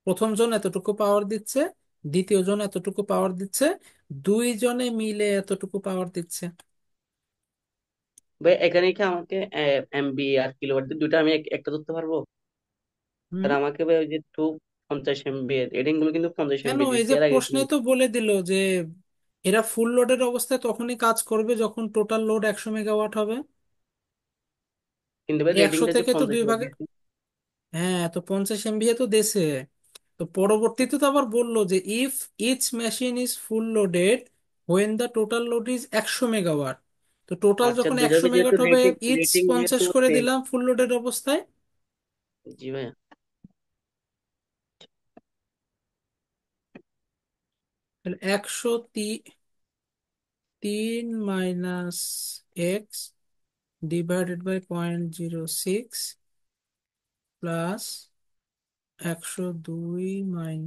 প্রথম জন এতটুকু পাওয়ার দিচ্ছে, দ্বিতীয় জন এতটুকু পাওয়ার দিচ্ছে, দুইজনে মিলে এতটুকু পাওয়ার দিচ্ছে। ভাই এখানে কি আমাকে এমবি আর কিলোওয়াট দুইটা আমি একটা ধরতে পারবো? হুম। আর আমাকে ভাই ওই যে 50 এমবি এর রিডিং গুলো কিন্তু 50 কেন, এমবি এই দিচ্ছে যে এর আগে প্রশ্নে তো বলে দিল যে এরা ফুল লোডের অবস্থায় তখনই কাজ করবে যখন টোটাল লোড 100 মেগাওয়াট হবে। কিন্তু ভাই এই 100 রেটিংটা যে থেকে তো 50 দুই ওয়াট ভাগে, দিচ্ছে। হ্যাঁ তো 50 MVA তো দেশে। তো পরবর্তীতে তো আবার বললো যে if each machine is full loaded when the total load is 100 megawatt. তো টোটাল আচ্ছা যখন দুইটার একশো ভিতরে তো মেগাওয়াট হবে, রেটিং ইচ রেটিং 50 যেহেতু করে সেম। দিলাম ফুল লোডেড অবস্থায়। জি ভাই। তাহলে 103 - x divided by 0.06 plus 102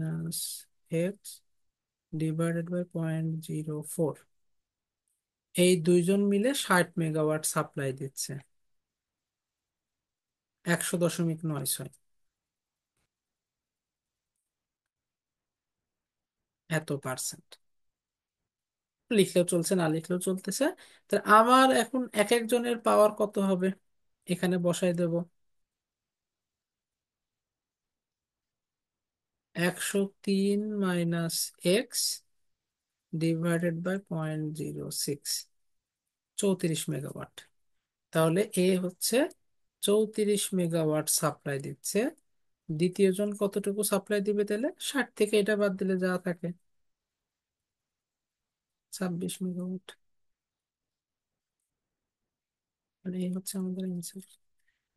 - x divided by 0.04, এই দুইজন মিলে 60 মেগাওয়াট সাপ্লাই দিচ্ছে, 100.96, এত পার্সেন্ট। লিখলেও চলছে, না লিখলেও চলতেছে। তাহলে আমার এখন এক একজনের পাওয়ার কত হবে, এখানে বসাই দেব। 103 - এক্স ডিভাইডেড বাই 0.06, 34 মেগাওয়াট। তাহলে এ হচ্ছে 34 মেগাওয়াট সাপ্লাই দিচ্ছে। দ্বিতীয় জন কতটুকু সাপ্লাই দিবে, তাহলে 60 থেকে এটা বাদ দিলে যা থাকে, 26 মেগাওয়াট। মানে এই হচ্ছে আমাদের অ্যান্সার।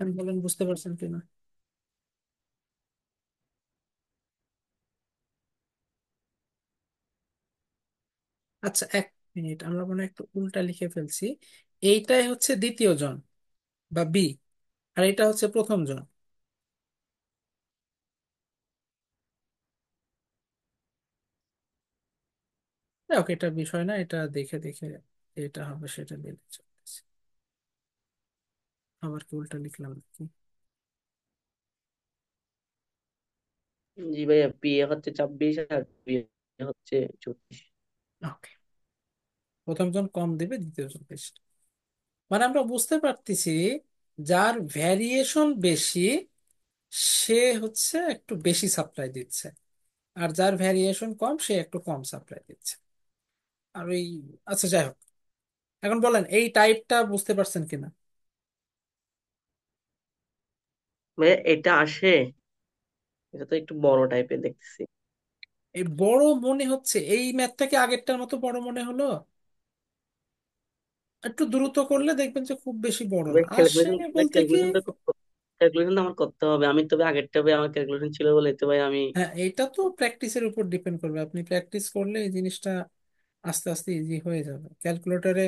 আমি বলেন বুঝতে পারছেন কিনা। আচ্ছা, 1 মিনিট, আমরা মনে হয় একটু উল্টা লিখে ফেলছি। এইটাই হচ্ছে দ্বিতীয় জন বা বি, আর এটা হচ্ছে প্রথম জন। ওকে, এটা বিষয় না, এটা দেখে দেখে এটা হবে সেটা দিলে চলতেছে। আবার কি উল্টা লিখলাম নাকি? জি ভাইয়া, পি এ হচ্ছে 26 আর বি এ হচ্ছে 34। ওকে, প্রথম জন কম দিবে, দ্বিতীয় জন বেশি। মানে আমরা বুঝতে পারতেছি যার ভ্যারিয়েশন বেশি সে হচ্ছে একটু বেশি সাপ্লাই দিচ্ছে, আর যার ভ্যারিয়েশন কম সে একটু কম সাপ্লাই দিচ্ছে। আর ওই, আচ্ছা যাই হোক, এখন বলেন এই টাইপটা বুঝতে পারছেন কিনা। ভাইয়া এটা আসে, এটা তো একটু বড় টাইপের দেখতেছি। এই বড় মনে হচ্ছে, এই ম্যাথটাকে আগেরটার মতো বড় মনে হলো। একটু দ্রুত করলে দেখবেন যে খুব বেশি বড় ভাই না আসে, ক্যালকুলেশন, ভাই বলতে কি। ক্যালকুলেশনটা ক্যালকুলেশন আমার করতে হবে। আমি তবে আগেরটা ভাই আমার ক্যালকুলেশন ছিল বলে তো ভাই আমি। হ্যাঁ, এটা তো প্র্যাকটিসের উপর ডিপেন্ড করবে, আপনি প্র্যাকটিস করলে এই জিনিসটা আস্তে আস্তে ইজি হয়ে যাবে, ক্যালকুলেটরে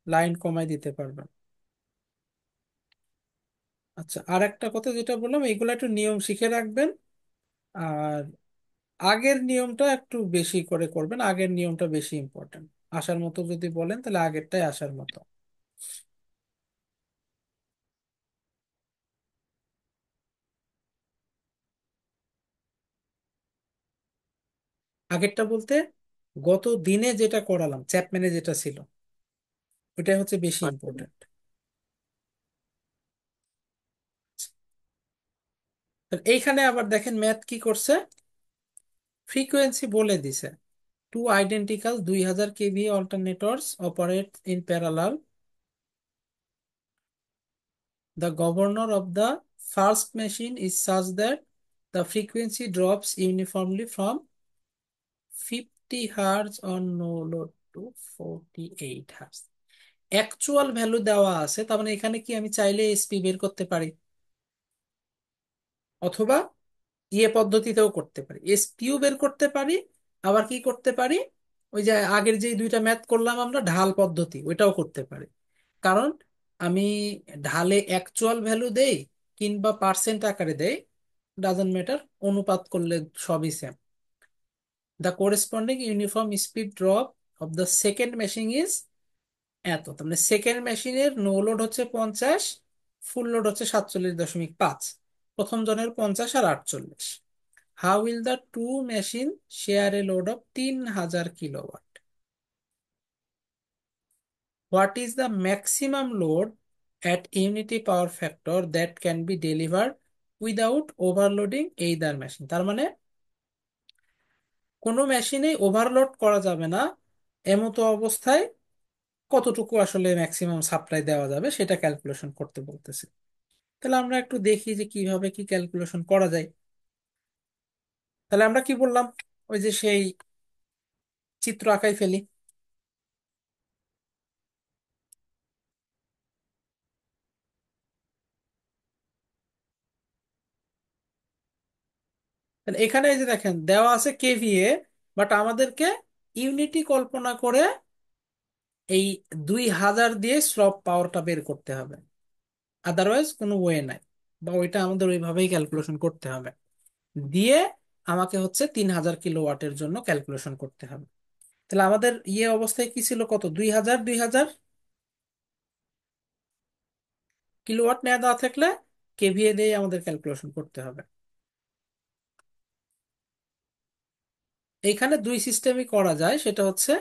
লাইন কমাই দিতে পারবেন। আচ্ছা, আর একটা কথা যেটা বললাম, এইগুলো একটু নিয়ম শিখে রাখবেন। আর আগের নিয়মটা একটু বেশি করে করবেন, আগের নিয়মটা বেশি ইম্পর্টেন্ট। আসার মতো যদি বলেন তাহলে আগেরটাই আসার মতো। আগেরটা বলতে গত দিনে যেটা করালাম, চ্যাপম্যানে যেটা ছিল, ওটাই হচ্ছে বেশি আচ্ছা। ইম্পর্টেন্ট। এইখানে আবার দেখেন ম্যাথ কি করছে, ফ্রিকোয়েন্সি বলে দিছে। Two identical 2000 kVA alternators operate in parallel, the governor of the first machine is such that the frequency drops uniformly from 50 hertz on no load to 48 hertz. Actual value দেওয়া আছে, তার মানে এখানে কি আমি চাইলে এসপি বের করতে পারি, অথবা ইয়ে পদ্ধতিতেও করতে পারি, এসপিও বের করতে পারি। আবার কি করতে পারি, ওই যে আগের যে দুইটা ম্যাথ করলাম আমরা ঢাল পদ্ধতি, ওইটাও করতে পারি। কারণ আমি ঢালে অ্যাকচুয়াল ভ্যালু দেই কিংবা পার্সেন্ট আকারে দেই, ডাজন্ট ম্যাটার, অনুপাত করলে সবই same. The corresponding uniform speed drop of the second machine is এত। তার মানে সেকেন্ড মেশিনের নো লোড হচ্ছে 50, ফুল লোড হচ্ছে 47.5। প্রথম জনের 50 আর 48। How will the two machine share a load of 3000 kilowatt? What is the maximum load at unity power factor that can be delivered without overloading either machine? তার মানে কোনো মেশিনেই overload করা যাবে না, এমতো অবস্থায় কতটুকু আসলে ম্যাক্সিমাম সাপ্লাই দেওয়া যাবে সেটা ক্যালকুলেশন করতে বলতেছে। তাহলে আমরা একটু দেখি যে কিভাবে কি ক্যালকুলেশন করা যায়। তাহলে আমরা কি বললাম, ওই যে সেই চিত্র আঁকাই ফেলি। তাহলে এখানে এই যে দেখেন দেওয়া আছে কেভিএ, বাট আমাদেরকে ইউনিটি কল্পনা করে এই 2000 দিয়ে স্লপ পাওয়ারটা বের করতে হবে, আদারওয়াইজ কোনো ওয়ে নাই, বা ওইটা আমাদের ওইভাবেই ক্যালকুলেশন করতে হবে। দিয়ে আমাকে হচ্ছে 3000 কিলোওয়াটের জন্য ক্যালকুলেশন করতে হবে। তাহলে আমাদের ইয়ে অবস্থায় কি ছিল, কত, 2000 নেওয়া দেওয়া থাকলে কেভিএ দিয়ে আমাদের ক্যালকুলেশন করতে হবে। এইখানে দুই সিস্টেমই করা যায়, সেটা হচ্ছে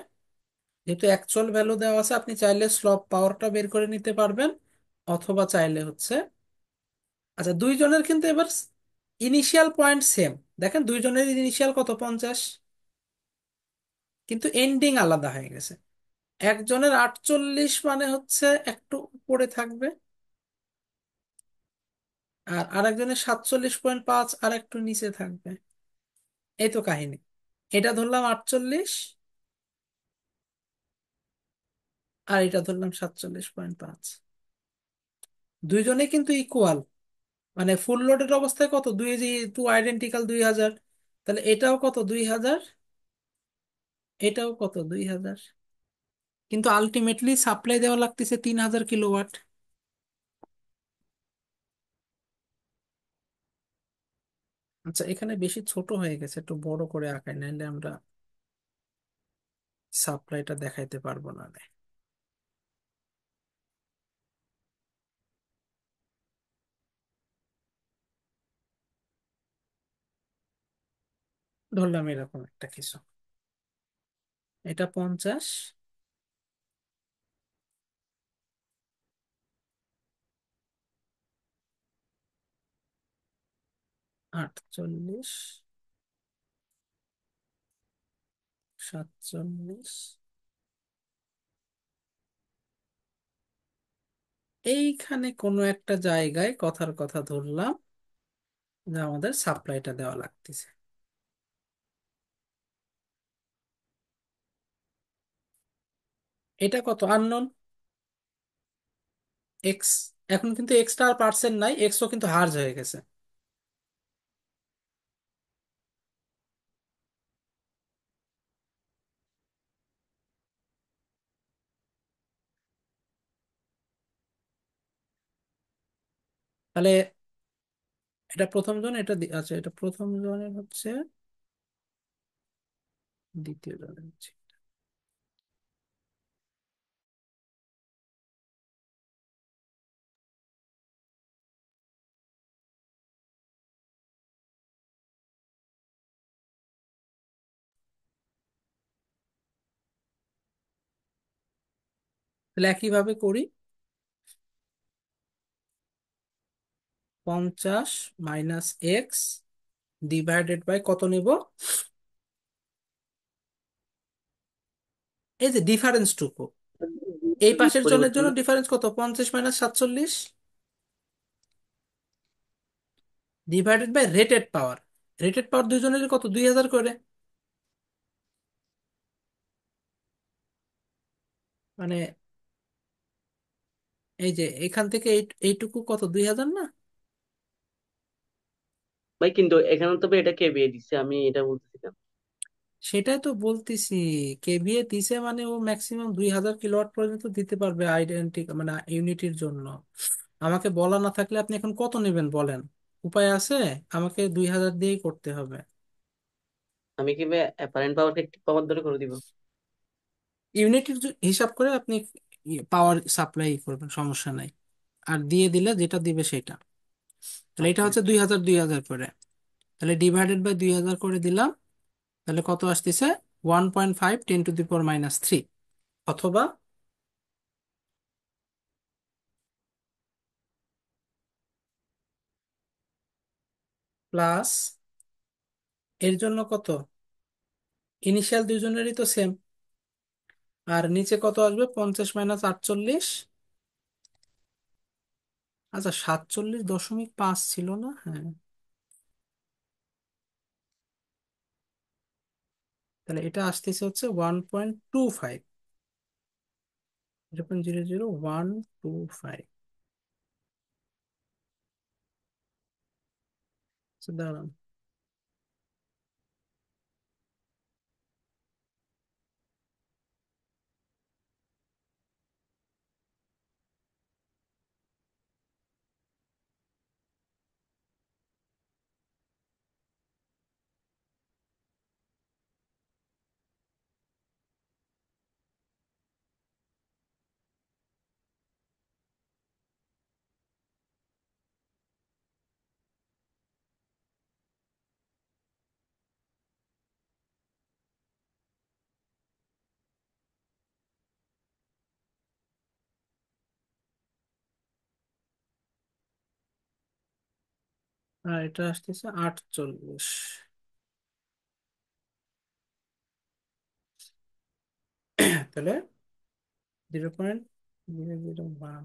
যেহেতু অ্যাকচুয়াল ভ্যালু দেওয়া আছে, আপনি চাইলে স্লপ পাওয়ারটা বের করে নিতে পারবেন, অথবা চাইলে হচ্ছে, আচ্ছা দুইজনের কিন্তু এবার ইনিশিয়াল পয়েন্ট সেম। দেখেন দুইজনের ইনিশিয়াল কত, 50, কিন্তু এন্ডিং আলাদা হয়ে গেছে। একজনের 48 মানে হচ্ছে একটু উপরে থাকবে, আর আরেকজনের 47.5 আর একটু নিচে থাকবে। এই তো কাহিনী। এটা ধরলাম 48, আর এটা ধরলাম 47.5। দুইজনে কিন্তু ইকুয়াল, মানে ফুল লোডেড অবস্থায় কত, দুই, যে টু আইডেন্টিক্যাল 2000। তাহলে এটাও কত, 2000, এটাও কত, 2000, কিন্তু আলটিমেটলি সাপ্লাই দেওয়া লাগতেছে 3000 কিলোওয়াট। আচ্ছা এখানে বেশি ছোট হয়ে গেছে, একটু বড় করে আঁকাই, নাহলে আমরা সাপ্লাইটা দেখাইতে পারবো না। ধরলাম এরকম একটা কিছু, এটা 50, 48, 47। এইখানে কোনো একটা জায়গায় কথার কথা ধরলাম যে আমাদের সাপ্লাইটা দেওয়া লাগতেছে। এটা কত, আননোন, এক্স। এখন কিন্তু এক্সট্রা আর পার্সেন্ট নাই, এক্সও কিন্তু হার্জ হয়ে গেছে। তাহলে এটা প্রথম জন, এটা আচ্ছা এটা প্রথম জনের হচ্ছে, দ্বিতীয় জনের হচ্ছে। তাহলে একইভাবে করি, 50 মাইনাস এক্স ডিভাইডেড বাই কত নিব, এই যে ডিফারেন্সটুকু, এই পাশের জনের পরিবর্তন। জন্য ডিফারেন্স কত, 50 - 47 divided by rated power. Rated power দুইজনের কত, 2000 করে। মানে এই যে এখান থেকে এইটুকু কত, 2000 না? ভাই কিন্তু এখানে তো ভাই এটা কে বিয়ে দিচ্ছে, আমি এটা বলতেছিলাম। সেটাই তো বলতেছি, কেভিএ দিছে মানে ও ম্যাক্সিমাম 2000 কিলোওয়াট পর্যন্ত দিতে পারবে আইডেন্টিক মানে ইউনিটির জন্য। আমাকে বলা না থাকলে আপনি এখন কত নেবেন বলেন? উপায় আছে? আমাকে 2000 দিয়েই করতে হবে। আমি কি ভাই অ্যাপারেন্ট পাওয়ারকে একটিভ পাওয়ার ধরে করে দিব? ইউনিটির হিসাব করে আপনি পাওয়ার সাপ্লাই করবেন, সমস্যা নাই। আর দিয়ে দিলে যেটা দিবে সেটা। তাহলে এটা আচ্ছা হচ্ছে আচ্ছা। 2000 2000 করে। তাহলে ডিভাইডেড বাই 2000 করে দিলাম। তাহলে কত আসতেছে? 1.5 10⁻³ অথবা প্লাস, এর জন্য কত, ইনিশিয়াল দুইজনেরই তো সেম। আর নিচে কত আসবে? 50 - 48। আচ্ছা, 47.5 ছিল না? হ্যাঁ। তাহলে এটা আসতেছে হচ্ছে 1.25, 0.00125। দাঁড়ান। আর এটা আসতেছে 48। তাহলে 0.001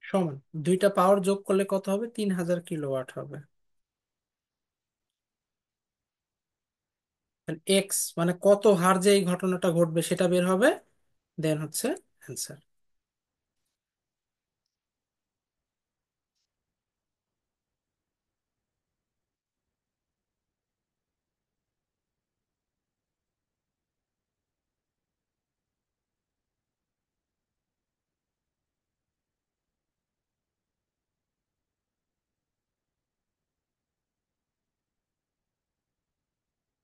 সমান, দুইটা পাওয়ার যোগ করলে কত হবে? 3000 কিলোওয়াট হবে। এক্স মানে কত হার যে এই ঘটনাটা ঘটবে সেটা বের হবে, দেন হচ্ছে অ্যান্সার।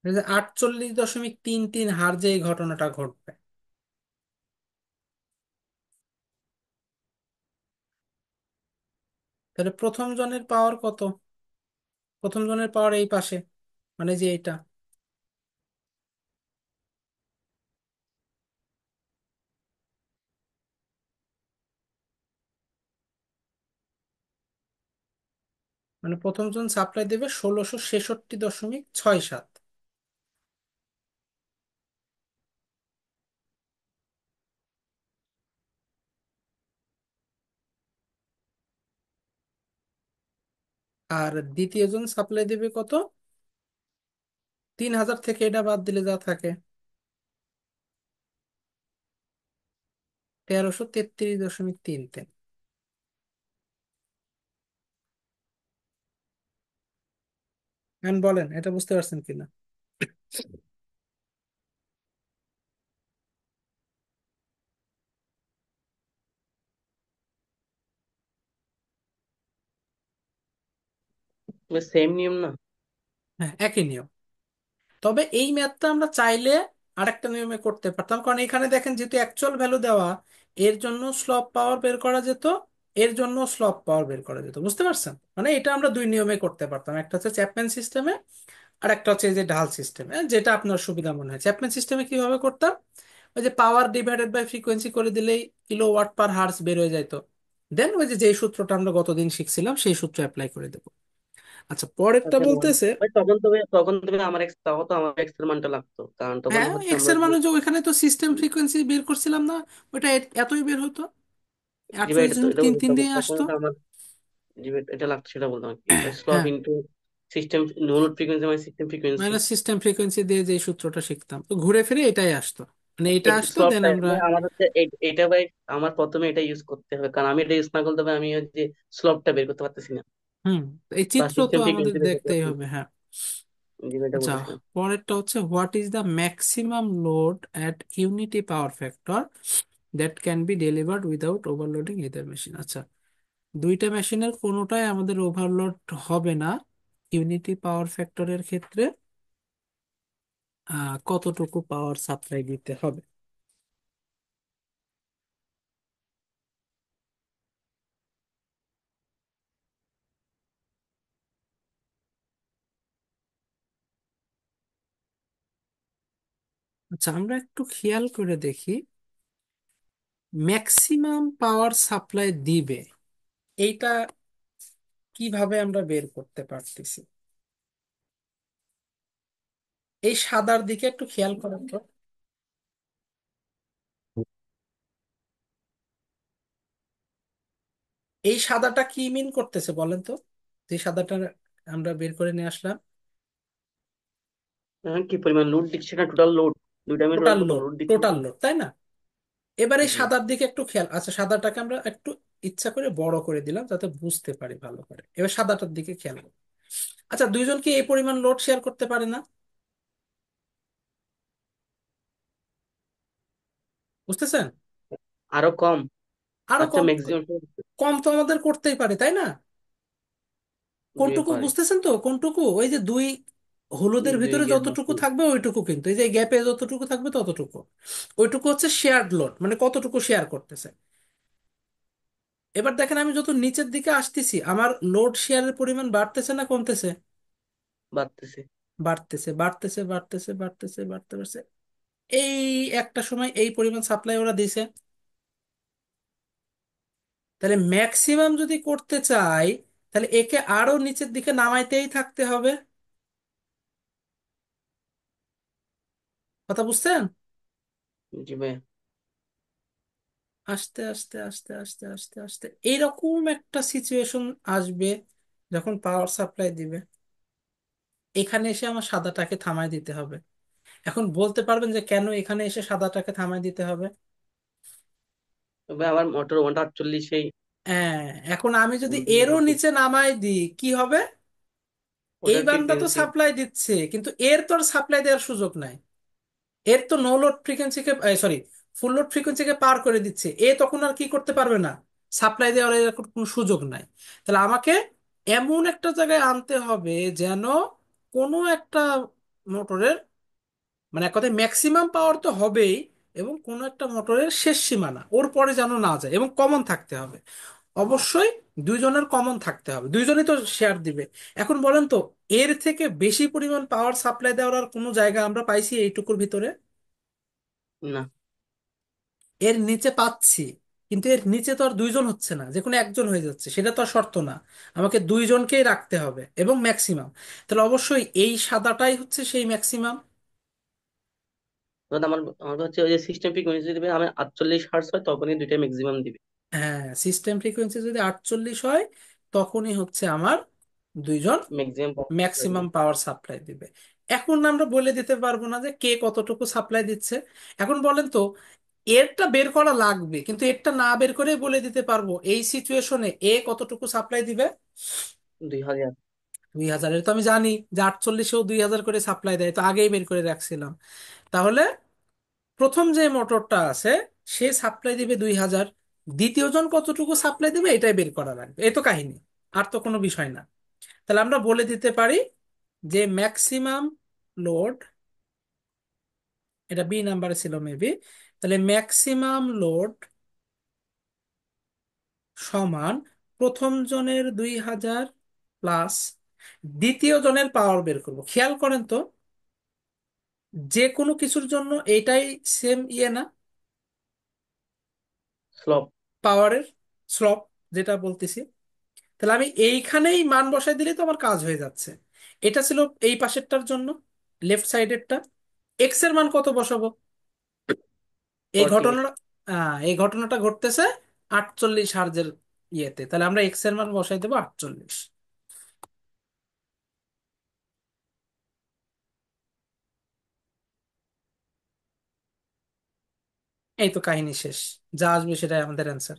এই যে 48.33 হার যে এই ঘটনাটা ঘটবে, তাহলে প্রথম জনের পাওয়ার কত? প্রথম জনের পাওয়ার এই পাশে, মানে যে এটা, মানে প্রথম জন সাপ্লাই দেবে 1666.67। আর দ্বিতীয় জন সাপ্লাই দেবে কত? 3000 থেকে এটা বাদ দিলে যা থাকে, 1333.33। এখন বলেন এটা বুঝতে পারছেন কিনা? সেম নিয়ম না? হ্যাঁ, একই নিয়ম। তবে এই ম্যাথটা আমরা চাইলে আরেকটা নিয়মে করতে পারতাম, কারণ এখানে দেখেন যেহেতু অ্যাকচুয়াল ভ্যালু দেওয়া, এর জন্য স্লপ পাওয়ার বের করা যেত, এর জন্য স্লপ পাওয়ার বের করা যেত। বুঝতে পারছেন? মানে এটা আমরা দুই নিয়মে করতে পারতাম, একটা হচ্ছে চ্যাপম্যান সিস্টেমে, আর একটা হচ্ছে এই যে ঢাল সিস্টেমে, যেটা আপনার সুবিধা মনে হয়। চ্যাপম্যান সিস্টেমে কিভাবে করতাম? ওই যে পাওয়ার ডিভাইডেড বাই ফ্রিকোয়েন্সি করে দিলেই কিলোওয়াট পার হার্স বের হয়ে যাইতো। দেন ওই যে যেই সূত্রটা আমরা গতদিন শিখছিলাম সেই সূত্র অ্যাপ্লাই করে দেবো। আচ্ছা, পরেরটা আচ্ছা ভাই, বলতেছে, ভাই তখন তবে আমার এক্স, তখন তো আমার এক্স এর মানটা লাগতো, কারণ তখন হ্যাঁ হচ্ছে এক্স আমরা এর যে মানে যে ওইখানে তো সিস্টেম ফ্রিকোয়েন্সি বের করছিলাম না, ওটা এতই বের হতো। জি ভাই, 48 এটা তো ইউনিট এটা 3 3 বলতে হবে দিয়ে তখন আসতো। তো আমার, জি ভাই এটা লাগতো সেটা বলতাম আর কি, স্লপ হ্যাঁ, into system, no load frequency মানে system frequency. Minus system frequency দিয়ে যে সূত্রটা শিখতাম, তো ঘুরে ফিরে এটাই আসতো, মানে এটা আসতো দেন স্লপটা আমরা। আমার হচ্ছে এটা ভাই, আমার প্রথমে এটা ইউজ করতে হবে, কারণ আমি এটা ইউজ না করতে হবে আমি হচ্ছে স্লপটা বের করতে পারতেছি না, হুম, এই বা চিত্র তো সিস্টেম আমাদের ফ্রিকোয়েন্সি বের করতে দেখতেই পারতেছি হবে, না। হ্যাঁ। জি ভাই, এটা আচ্ছা, বলতেছিলাম। পরেরটা হচ্ছে what is the maximum load at unity power factor that can be delivered without overloading either machine. আচ্ছা, দুইটা মেশিনের কোনোটাই আমাদের ওভারলোড হবে না ইউনিটি পাওয়ার ফ্যাক্টরের ক্ষেত্রে কতটুকু পাওয়ার সাপ্লাই দিতে হবে। আচ্ছা, আমরা একটু খেয়াল করে দেখি ম্যাক্সিমাম পাওয়ার সাপ্লাই দিবে এইটা কিভাবে আমরা বের করতে পারতেছি। এই সাদার দিকে একটু খেয়াল করেন তো, এই সাদাটা কি মিন করতেছে বলেন তো, যে সাদাটা আমরা বের করে নিয়ে আসলাম। হ্যাঁ, কি পরিমাণ লোড দিচ্ছে, সেটা টোটাল লোড, দুইটা আমি টোটাল টোটাল কত লোড, লোড দিচ্ছি। টোটাল লোড, তাই না? এবার এই জি। সাদার দিকে একটু খেয়াল, আচ্ছা সাদাটাকে আমরা একটু ইচ্ছা করে বড় করে দিলাম যাতে বুঝতে পারি ভালো করে। এবার সাদাটার দিকে খেয়াল করুন। আচ্ছা, দুইজন কি এই পরিমাণ লোড শেয়ার করতে পারে না? বুঝতেছেন? আরো কম। আরো আচ্ছা কম। ম্যাক্সিমাম। কম তো আমাদের করতেই পারে, তাই না? জি কোনটুকু পারি। বুঝতেছেন তো, কোনটুকু? ওই যে দুই হলুদের দুই ভিতরে গেট যতটুকু মধ্যে। থাকবে ওইটুকু, কিন্তু এই যে গ্যাপে যতটুকু থাকবে ততটুকু, ওইটুকু হচ্ছে শেয়ার্ড লোড, মানে কতটুকু শেয়ার করতেছে। এবার দেখেন আমি যত নিচের দিকে আসতেছি আমার লোড শেয়ারের পরিমাণ বাড়তেছে না কমতেছে? বাড়তেছে। বাড়তেছে, বাড়তেছে, বাড়তেছে, বাড়তেছে, বাড়তে বাড়ছে। এই একটা সময় এই পরিমাণ সাপ্লাই ওরা দিছে। তাহলে ম্যাক্সিমাম যদি করতে চাই তাহলে একে আরো নিচের দিকে নামাইতেই থাকতে হবে। কথা বুঝছেন? জি ভাই। আস্তে আস্তে আস্তে আস্তে আস্তে আস্তে এইরকম একটা সিচুয়েশন আসবে যখন পাওয়ার সাপ্লাই দিবে, এখানে এসে আমার সাদাটাকে থামায় দিতে হবে। এখন বলতে পারবেন যে কেন এখানে এসে সাদাটাকে থামায় দিতে হবে? তবে আমার মোটর 148 সেই হ্যাঁ, এখন আমি যদি এরও voltage, নিচে নামায় দিই কি হবে? এই ওটার বান্দা তো ফ্রিকোয়েন্সি। সাপ্লাই দিচ্ছে কিন্তু এর তো আর সাপ্লাই দেওয়ার সুযোগ নাই। এর তো নো লোড ফ্রিকোয়েন্সিকে, সরি, ফুল লোড ফ্রিকোয়েন্সিকে পার করে দিচ্ছে, এ তখন আর কি করতে পারবে না, সাপ্লাই দেওয়ার এর কোনো সুযোগ নাই। তাহলে আমাকে এমন একটা জায়গায় আনতে হবে যেন কোনো একটা মোটরের, মানে এক কথায় ম্যাক্সিমাম পাওয়ার তো হবেই, এবং কোনো একটা মোটরের শেষ সীমানা ওর পরে যেন না যায়, এবং কমন থাকতে হবে অবশ্যই। দুইজনের কমন থাকতে হবে, দুইজনই তো শেয়ার দিবে। এখন বলেন তো, এর থেকে বেশি পরিমাণ পাওয়ার সাপ্লাই দেওয়ার আর কোনো জায়গা আমরা পাইছি এইটুকুর ভিতরে? না। এর নিচে পাচ্ছি, কিন্তু এর নিচে তো আর দুইজন হচ্ছে না, যে কোনো একজন হয়ে যাচ্ছে, সেটা তো আর শর্ত না। আমাকে দুইজনকেই রাখতে হবে এবং ম্যাক্সিমাম। তাহলে অবশ্যই এই সাদাটাই হচ্ছে সেই ম্যাক্সিমাম। অর্থাৎ আমার আমার হচ্ছে ওই যে সিস্টেম ফ্রিকোয়েন্সি দিবে, আমার 48 হার্টজ হয় তখনই দুইটা ম্যাক্সিমাম দিবে। হ্যাঁ, সিস্টেম ফ্রিকোয়েন্সি যদি 48 হয় তখনই হচ্ছে আমার দুইজন ম্যাক্সিমাম। ম্যাক্সিমাম পাওয়ার সাপ্লাই দিবে। এখন আমরা বলে দিতে পারবো না যে কে কতটুকু সাপ্লাই দিচ্ছে। এখন বলেন তো, এরটা বের করা লাগবে, কিন্তু এরটা না বের করে বলে দিতে পারবো এই সিচুয়েশনে এ কতটুকু সাপ্লাই দিবে। 2000। 2000, তো আমি জানি যে 48-এও 2000 করে সাপ্লাই দেয়, তো আগেই বের করে রাখছিলাম। তাহলে প্রথম যে মোটরটা আছে সে সাপ্লাই দিবে 2000, দ্বিতীয় জন কতটুকু সাপ্লাই দিবে এটাই বের করা লাগবে, এই তো কাহিনী, আর তো কোনো বিষয় না। তাহলে আমরা বলে দিতে পারি যে ম্যাক্সিমাম লোড, এটা বি নাম্বারে ছিল মেবি, তাহলে ম্যাক্সিমাম লোড সমান প্রথম জনের 2000 প্লাস দ্বিতীয় জনের পাওয়ার বের করব। খেয়াল করেন তো, যে কোনো কিছুর জন্য এটাই সেম ইয়ে না, স্লপ। পাওয়ারের স্লপ যেটা বলতেছি। তাহলে আমি এইখানেই মান বসাই দিলেই তো আমার কাজ হয়ে যাচ্ছে। এটা ছিল এই পাশেরটার জন্য, লেফট সাইডেরটা। এক্স এর মান কত বসাবো? এই 40। ঘটনাটা, এই ঘটনাটা ঘটতেছে 48 হার্জের ইয়েতে, তাহলে আমরা এক্স এর মান বসাই দেবো 48। এই তো কাহিনী শেষ, যা আসবে সেটাই আমাদের অ্যান্সার।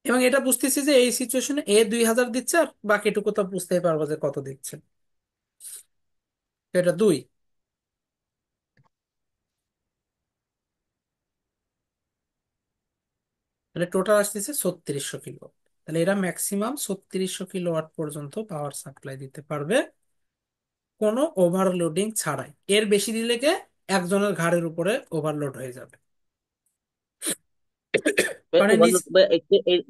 এবং এটা বুঝতেছি যে এই সিচুয়েশনে এ 2000 দিচ্ছে, আর বাকিটুকু তো বুঝতেই পারবো যে কত দিচ্ছে। এটা 2। তাহলে টোটাল আসতেছে 3600 কিলো। তাহলে এরা ম্যাক্সিমাম 3600 কিলোওয়াট পর্যন্ত পাওয়ার সাপ্লাই দিতে পারবে কোনো ওভারলোডিং ছাড়াই। এর বেশি দিলে কে একজনের ঘাড়ের উপরে ওভারলোড হয়ে যাবে। কারণ ওভারলোড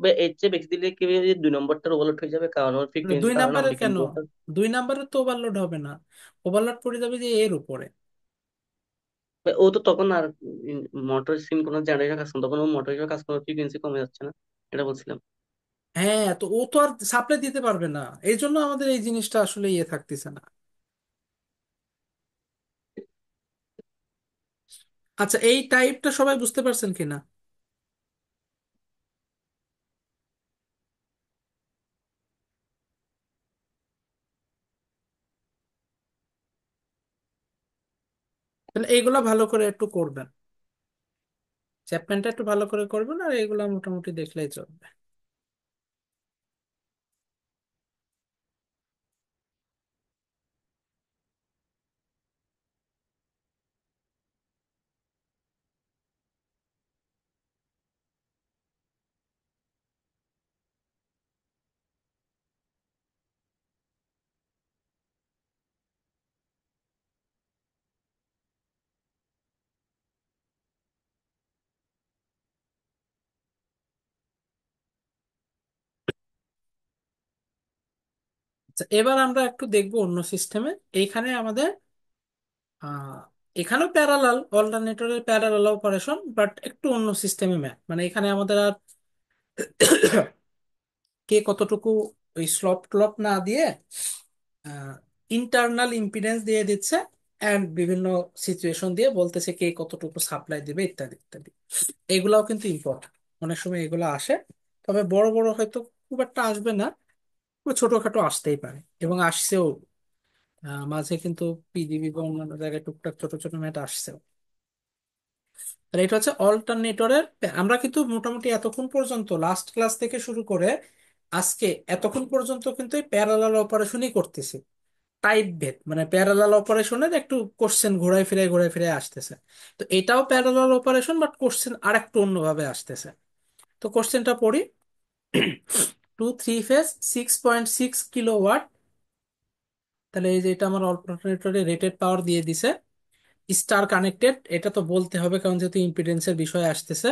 বা এর চেয়ে বেশি দিলে কি হবে যে 2 নম্বরটার ওভারলোড হয়ে যাবে, কারণ ওর দুই ফ্রিকোয়েন্সির কারণে নাম্বারের আমরা কেন? কিন্তু 2 নাম্বারের তো ওভারলোড হবে না, ওভারলোড পড়ে যাবে যে এর উপরে। ও তো তখন আর মোটর সিম কোনো জেনারেটর কাজ করছে, তখন ও মোটর হিসেবে কাজ করার ফ্রিকোয়েন্সি কমে যাচ্ছে না, এটা বলছিলাম। হ্যাঁ, তো ও তো আর সাপ্লাই দিতে পারবে না, এই জন্য আমাদের এই জিনিসটা আসলে ইয়ে থাকতেছে না। আচ্ছা, এই টাইপটা সবাই বুঝতে পারছেন কিনা? তাহলে এইগুলা ভালো করে একটু করবেন, চ্যাপমেন্টটা একটু ভালো করে করবেন, আর এইগুলা মোটামুটি দেখলেই চলবে। আচ্ছা, এবার আমরা একটু দেখবো অন্য সিস্টেমে। এইখানে আমাদের আহ এখানেও প্যারালাল অল্টারনেটরের প্যারালাল অপারেশন, বাট একটু অন্য সিস্টেমে ম্যাথ। মানে এখানে আমাদের আর কে কতটুকু ওই স্লপ টলপ না দিয়ে ইন্টারনাল ইম্পিডেন্স দিয়ে দিচ্ছে, অ্যান্ড বিভিন্ন সিচুয়েশন দিয়ে বলতেছে কে কতটুকু সাপ্লাই দিবে ইত্যাদি ইত্যাদি। এগুলাও কিন্তু ইম্পর্টেন্ট, অনেক সময় এগুলো আসে। তবে বড় বড় হয়তো খুব একটা আসবে না, খুব ছোটখাটো আসতেই পারে, এবং আসছেও। মাঝে কিন্তু পিডিবি বা অন্যান্য জায়গায় টুকটাক ছোট ছোট ম্যাট আসছেও। তাহলে এটা হচ্ছে অল্টারনেটরের। আমরা কিন্তু মোটামুটি এতক্ষণ পর্যন্ত লাস্ট ক্লাস থেকে শুরু করে আজকে এতক্ষণ পর্যন্ত কিন্তু এই প্যারালাল অপারেশনই করতেছি। টাইপ ভেদ মানে প্যারালাল অপারেশনের একটু কোশ্চেন ঘোরায় ফিরে আসতেছে। তো এটাও প্যারালাল অপারেশন, বাট কোশ্চেন আর একটু অন্যভাবে আসতেছে। তো কোশ্চেনটা পড়ি। 2 3 ফেজ 6.6 কিলোওয়াট। তাহলে এই যে এটা আমার অল্টারনেটরে রেটেড পাওয়ার দিয়ে দিছে, স্টার কানেক্টেড। এটা তো বলতে হবে কারণ যেহেতু ইম্পিডেন্সের বিষয় আসতেছে।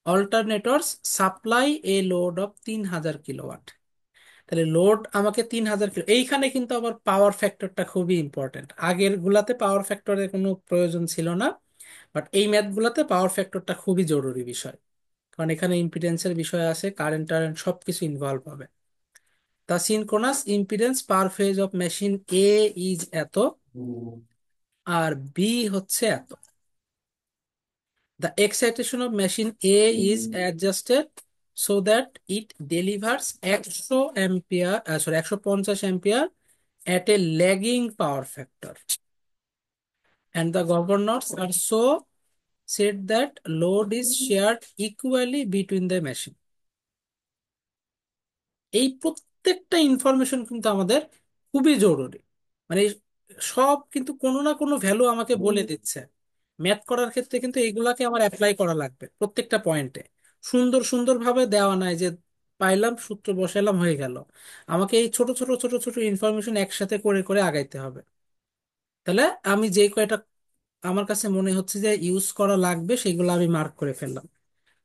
Alternators supply a load of 3000 kilowatt. তাহলে লোড আমাকে 3000 কিলো। এইখানে কিন্তু আবার পাওয়ার ফ্যাক্টরটা খুবই ইম্পর্টেন্ট। আগের গুলাতে পাওয়ার ফ্যাক্টরের কোনো প্রয়োজন ছিল না, বাট এই ম্যাথ গুলাতে পাওয়ার ফ্যাক্টরটা খুবই জরুরি বিষয়। কারণ এখানে ইম্পিডেন্সের বিষয় আছে, কারেন্ট টারেন্ট সবকিছু ইনভলভ হবে। The synchronous impedance per phase of machine A is এত, আর বি হচ্ছে এত। The excitation of machine A is adjusted so that it delivers 150 ampere at a lagging power factor. And the governors are so set that load is shared equally between the machine. এই প্রত্যেকটা information কিন্তু আমাদের খুবই জরুরি। মানে সব কিন্তু কোনো না কোনো ভ্যালু আমাকে বলে দিচ্ছে। ম্যাথ করার ক্ষেত্রে কিন্তু এইগুলাকে আমার অ্যাপ্লাই করা লাগবে প্রত্যেকটা পয়েন্টে। সুন্দর সুন্দর ভাবে দেওয়া নাই যে পাইলাম সূত্র বসাইলাম হয়ে গেল। আমাকে এই ছোট ছোট ছোট ছোট ইনফরমেশন একসাথে করে করে আগাইতে হবে। তাহলে আমি যে কয়টা আমার কাছে মনে হচ্ছে যে ইউজ করা লাগবে সেগুলো আমি মার্ক করে ফেললাম।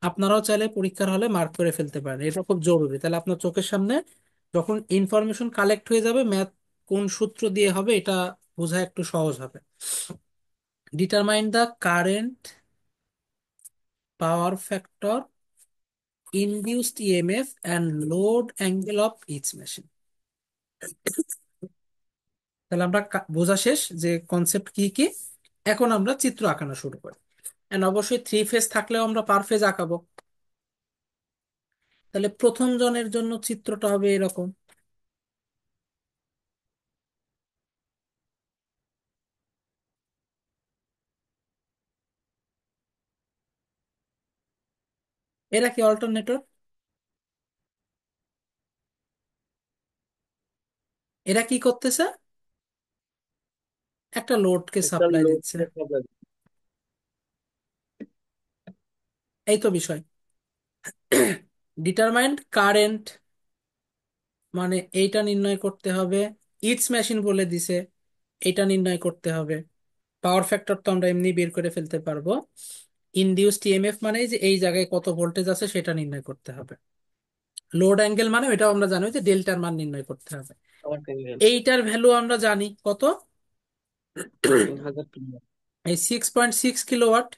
আপনারাও চাইলে পরীক্ষার হলে মার্ক করে ফেলতে পারেন, এটা খুব জরুরি। তাহলে আপনার চোখের সামনে যখন ইনফরমেশন কালেক্ট হয়ে যাবে, ম্যাথ কোন সূত্র দিয়ে হবে এটা বোঝা একটু সহজ হবে। Determine the current, power factor, induced EMF and load angle of each machine. তাহলে আমরা বোঝা শেষ যে কনসেপ্ট কি কি। এখন আমরা চিত্র আঁকানো শুরু করি। এন্ড অবশ্যই থ্রি ফেজ থাকলেও আমরা পার ফেজ আঁকাবো। তাহলে প্রথম জনের জন্য চিত্রটা হবে এরকম। এরা কি অল্টারনেটর? এরা কি করতেছে? একটা লোডকে একটা সাপ্লাই লোড দিচ্ছে। প্রবলেম। এই তো বিষয়। ডিটারমাইন্ড কারেন্ট মানে এইটা নির্ণয় করতে হবে। ইচ মেশিন বলে দিছে, এটা নির্ণয় করতে হবে। পাওয়ার ফ্যাক্টর তো আমরা এমনি বের করে ফেলতে পারবো। ইনডিউসড ইএমএফ মানে যে এই জায়গায় কত ভোল্টেজ আছে সেটা নির্ণয় করতে হবে। লোড অ্যাঙ্গেল মানে এটাও আমরা জানি যে ডেল্টার মান নির্ণয় করতে হবে। আমার ক্যান্ডিডেট এইটার ভ্যালু আমরা জানি কত। 3000 কিলো। এই 6.6 কিলোওয়াট।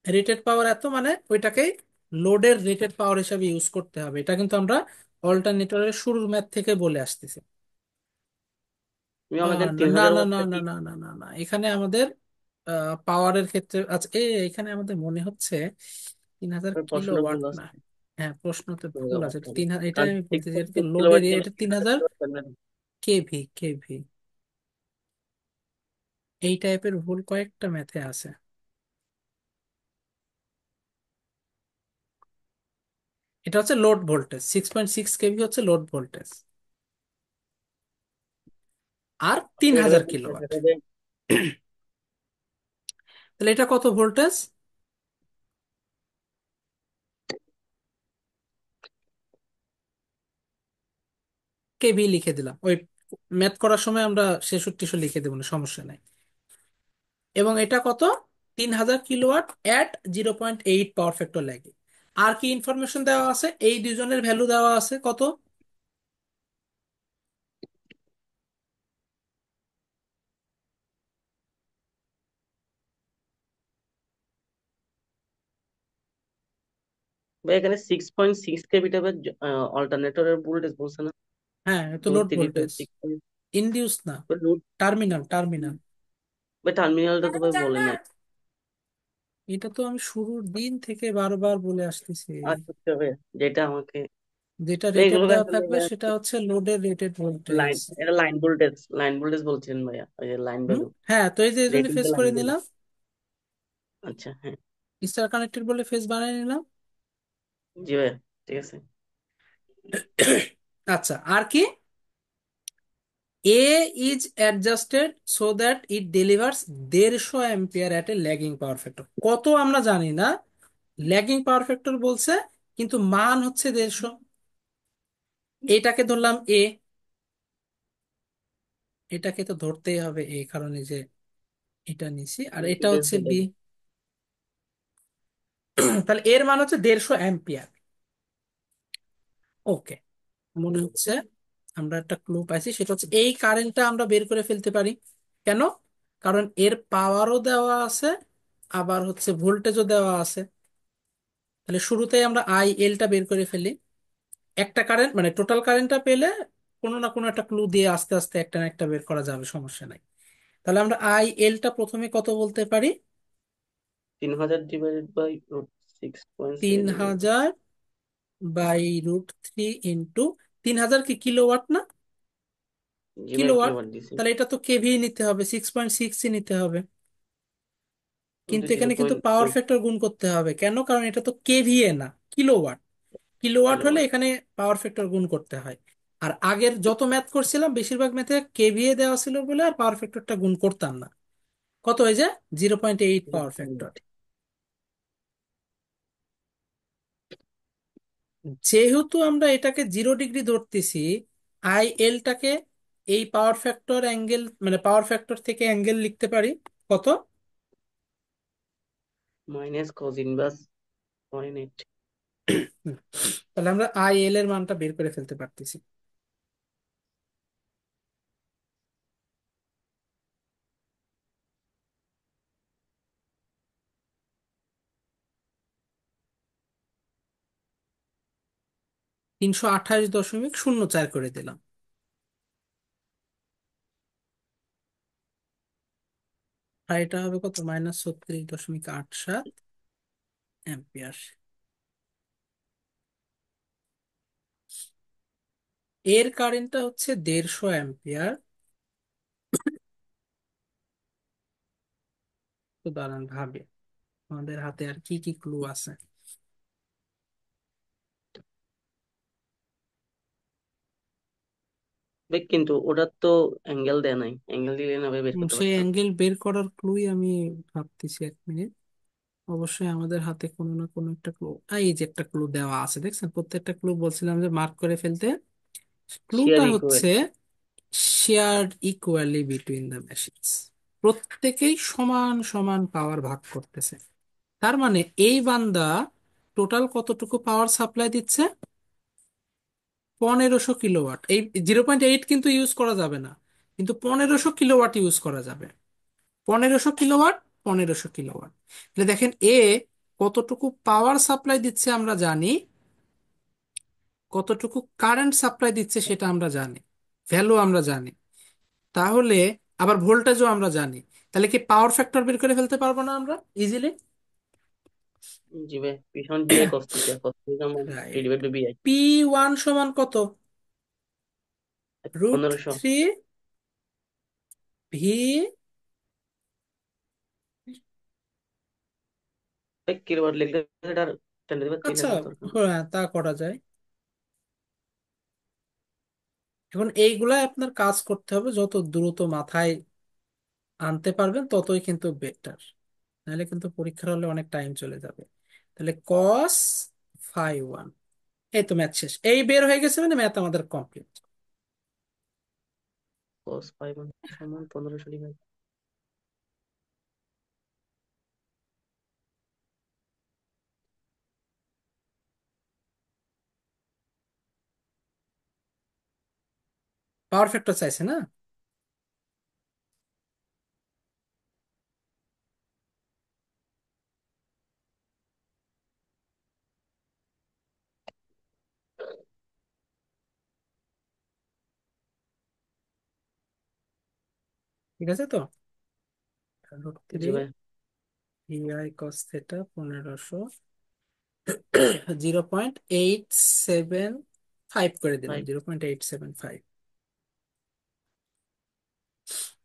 রেটেড পাওয়ার এত মানে ওইটাকেই লোডের রেটেড পাওয়ার হিসাবে ইউজ করতে হবে। এটা কিন্তু আমরা অল্টারনেটরের শুরুর ম্যাথ থেকে বলে আসতেছি। তুমি আমাকে না তিন না হাজার না না ওয়াটটা না কি না না না না, এখানে আমাদের পাওয়ারের ক্ষেত্রে আচ্ছা এখানে আমাদের মনে হচ্ছে 3,000 কিলো প্রশ্ন ওয়াট ভুল না। আছে? হ্যাঁ, প্রশ্নতে ভুল আছে। এটা 3,000, এটা কারণ আমি সিক্স বলতেছি পয়েন্ট এটা তো সিক্স লোডের কিলোওয়াট দিয়ে এটা আমি 3,000 3000 কিলোওয়াট। KV KV. এই টাইপের ভুল কয়েকটা ম্যাথে আছে। এটা হচ্ছে লোড ভোল্টেজ, 6.6 কেভি হচ্ছে লোড ভোল্টেজ, আর তিন এটা হাজার দেখা কিলোওয়াট যায় তাহলে এটা কত ভোল্টেজ? কেভি লিখে দিলাম, ওই ম্যাথ করার সময় আমরা 6600 লিখে দেবো না, সমস্যা নাই। এবং এটা কত? 3,000 কিলোওয়াট অ্যাট 0.8 পাওয়ার ফ্যাক্টর ল্যাগে। আর কি ইনফরমেশন দেওয়া আছে? এই দুজনের ভ্যালু দেওয়া আছে কত। ভাই, এখানে 6.6 কেবিটা অল্টারনেটরের ভোল্টেজ বলছে না? হ্যাঁ, এ তো তো load three phase voltage, 6. Induce না, লোড টার্মিনাল টার্মিনাল। ভাই, টার্মিনালটা তো ভাই বলে নাই। এটা তো আমি শুরুর দিন থেকে বারবার বলে আসতেছি। আচ্ছা আচ্ছা ভাই, যেটা আমাকে যেটা ভাই, রেটেড এগুলো দেওয়া আসলে থাকবে ভাই সেটা হচ্ছে লোডের রেটেড ভোল্টেজ। লাইন, এটা লাইন ভোল্টেজ বলছেন ভাইয়া, ওই যে লাইন হুম, ভ্যালু। হ্যাঁ, তো এই যে এই জন্য রেটিং ফেস লাইন করে ভ্যালু। নিলাম, আচ্ছা, হ্যাঁ। স্টার কানেক্টেড বলে ফেস বানিয়ে নিলাম। জি ভাইয়া, ঠিক আছে। আচ্ছা, আর কি? A is adjusted so that it delivers 150 ampere at a lagging power factor. কত আমরা জানি না, ল্যাগিং পাওয়ার ফ্যাক্টর বলছে, কিন্তু মান হচ্ছে 150। এটাকে ধরলাম এ, এটাকে তো ধরতেই হবে এই কারণে যে এটা নিছি, আর এটা ইম্পিডেন্স হচ্ছে বলে বি। দিই। তাহলে এর মান হচ্ছে 150 অ্যাম্পিয়ার। ওকে, মনে হচ্ছে আমরা একটা ক্লু পাইছি, সেটা হচ্ছে এই কারেন্টটা আমরা বের করে ফেলতে পারি। কেন? কারণ এর পাওয়ারও দেওয়া আছে, আবার হচ্ছে ভোল্টেজও দেওয়া আছে। তাহলে শুরুতেই আমরা আই এলটা বের করে ফেলি। একটা কারেন্ট মানে টোটাল কারেন্টটা পেলে কোনো না কোনো একটা ক্লু দিয়ে আস্তে আস্তে একটা না একটা বের করা যাবে, সমস্যা নাই। তাহলে আমরা আই এলটা প্রথমে কত বলতে পারি? 3000 divided by root six point তিন সেভেন হাজার বাই √3 ইন্টু 3,000 কি কিলোওয়াট না? জি ভাই, কিলোওয়াট। কিলোওয়াট দিছি। তাহলে এটা তো কেভি নিতে হবে, 6.6 নিতে হবে। কিন্তু জিরো এখানে কিন্তু পয়েন্ট পাওয়ার এইট ফ্যাক্টর গুণ করতে হবে, কেন? কারণ এটা তো কেভিএ না, কিলোওয়াট। কিলোওয়াট হলে কিলোওয়াট। এখানে পাওয়ার ফ্যাক্টর গুণ করতে হয়। আর আগের যত ম্যাথ করছিলাম বেশিরভাগ ম্যাথে কেভিএ দেওয়া ছিল বলে আর পাওয়ার ফ্যাক্টরটা গুণ করতাম না। কত হয়ে যায়? 0.8 পাওয়ার ফ্যাক্টর। যেহেতু আমরা এটাকে 0 ডিগ্রি ধরতেছি, আই এলটাকে এই পাওয়ার ফ্যাক্টর অ্যাঙ্গেল মানে পাওয়ার ফ্যাক্টর থেকে অ্যাঙ্গেল লিখতে পারি কত? Minus cos inverse 0.8। হুম, তাহলে আমরা আই এল এর মানটা বের করে ফেলতে পারতেছি। 328.04 করে দিলাম। আর এটা হবে কত, -36.87 অ্যাম্পিয়ার। এর কারেন্টটা হচ্ছে 150 অ্যাম্পিয়ার। তো দাঁড়ান ভাবে, আমাদের হাতে আর কি কি ক্লু আছে। ভাই কিন্তু ওটার তো অ্যাঙ্গেল দেয়া নাই, অ্যাঙ্গেল দিলে না ভাই বের করতে সেই পারতাম। অ্যাঙ্গেল বের করার ক্লুই আমি ভাবতেছি, 1 মিনিট। অবশ্যই আমাদের হাতে কোনো না কোনো একটা ক্লু, এই যে একটা ক্লু দেওয়া আছে দেখছেন, প্রত্যেকটা ক্লু বলছিলাম যে মার্ক করে ফেলতে। ক্লুটা শেয়ার হচ্ছে equal. Shared equally between the machines. প্রত্যেকেই সমান সমান পাওয়ার ভাগ করতেছে। তার মানে এই বান্দা টোটাল কতটুকু পাওয়ার সাপ্লাই দিচ্ছে? 1500 কিলোওয়াট। এই 0.8 কিন্তু ইউজ করা যাবে না, কিন্তু 1500 কিলোওয়াট ইউজ করা যাবে। 1500 কিলোওয়াট, 1500 কিলোওয়াট। তাহলে দেখেন এ কতটুকু পাওয়ার সাপ্লাই দিচ্ছে আমরা জানি, কতটুকু কারেন্ট সাপ্লাই দিচ্ছে সেটা আমরা জানি, ভ্যালু আমরা জানি। তাহলে আবার ভোল্টেজও আমরা জানি। তাহলে কি পাওয়ার ফ্যাক্টর বের করে ফেলতে পারবো না আমরা ইজিলি? জি ভাই, পিছন জি I cos theta, cos theta মান টি right. Divide by B I. P1 সমান কত? রুট 1500। Three V. কিলোওয়াট লিখলে এটা 10⁻³ আচ্ছা, লেখার দরকার নেই। হ্যাঁ তা করা যায়। এখন এইগুলাই আপনার কাজ করতে হবে, যত দ্রুত মাথায় আনতে পারবেন ততই কিন্তু বেটার। নাহলে কিন্তু পরীক্ষার হলে অনেক টাইম চলে যাবে। তাহলে cos φ1, এই তো ম্যাথ শেষ, এই বের হয়ে গেছে মানে ম্যাথ আমাদের কমপ্লিট। কস ফাই মান সমান 1500 ডিভাইড। পাওয়ার ফ্যাক্টর চাইছে না? ঠিক আছে তো। রুট জি থ্রি ভাই। ভিআই কস থেটা 1500, 0.875 করে দিলাম, ফাইভ। 0.875।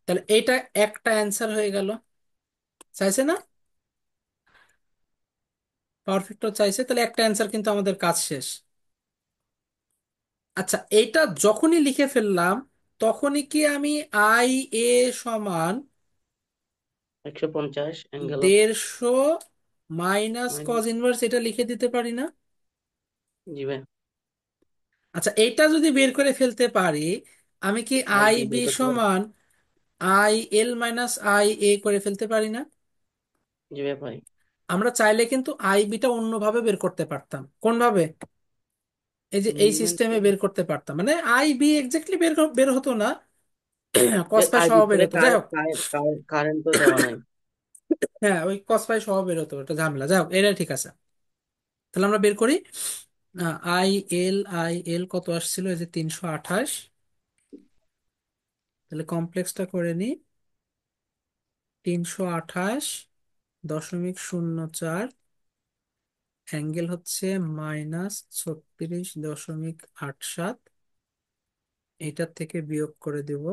তাহলে এইটা একটা অ্যান্সার হয়ে গেল। চাইছে না? পাওয়ার ফ্যাক্টর চাইছে, তাহলে একটা অ্যান্সার কিন্তু আমাদের কাজ শেষ। আচ্ছা, এইটা যখনই লিখে ফেললাম, তখনই কি আমি আই এ সমান 150 angle of 150 minus cause minus. Inverse এটা লিখে দিতে পারি না? জি ভাই। আচ্ছা, এইটা যদি বের করে ফেলতে পারি, আমি কি আই আই বি বি বের করতে পারবো। সমান I L minus I A করে ফেলতে পারি না? জি ভাই ভাই। আমরা চাইলে কিন্তু আই বিটা অন্যভাবে বের করতে পারতাম। কোন ভাবে? এই যে এই সিস্টেমে বের করতে পারতাম, মানে আই বি এক্স্যাক্টলি বের হতো না, কস ফাই আই সহ বি বের তাহলে হতো, যাই হোক। কারেন্ট তো দেওয়া নাই। হ্যাঁ, ওই কস ফাই সহ বের হতো, এটা ঝামেলা, যাই হোক এটা ঠিক আছে। তাহলে আমরা বের করি। আই এল কত আসছিল, এই যে 328। তাহলে কমপ্লেক্সটা করে নিই। 328.04, অ্যাঙ্গেল হচ্ছে -36.87। এটার থেকে বিয়োগ করে দেব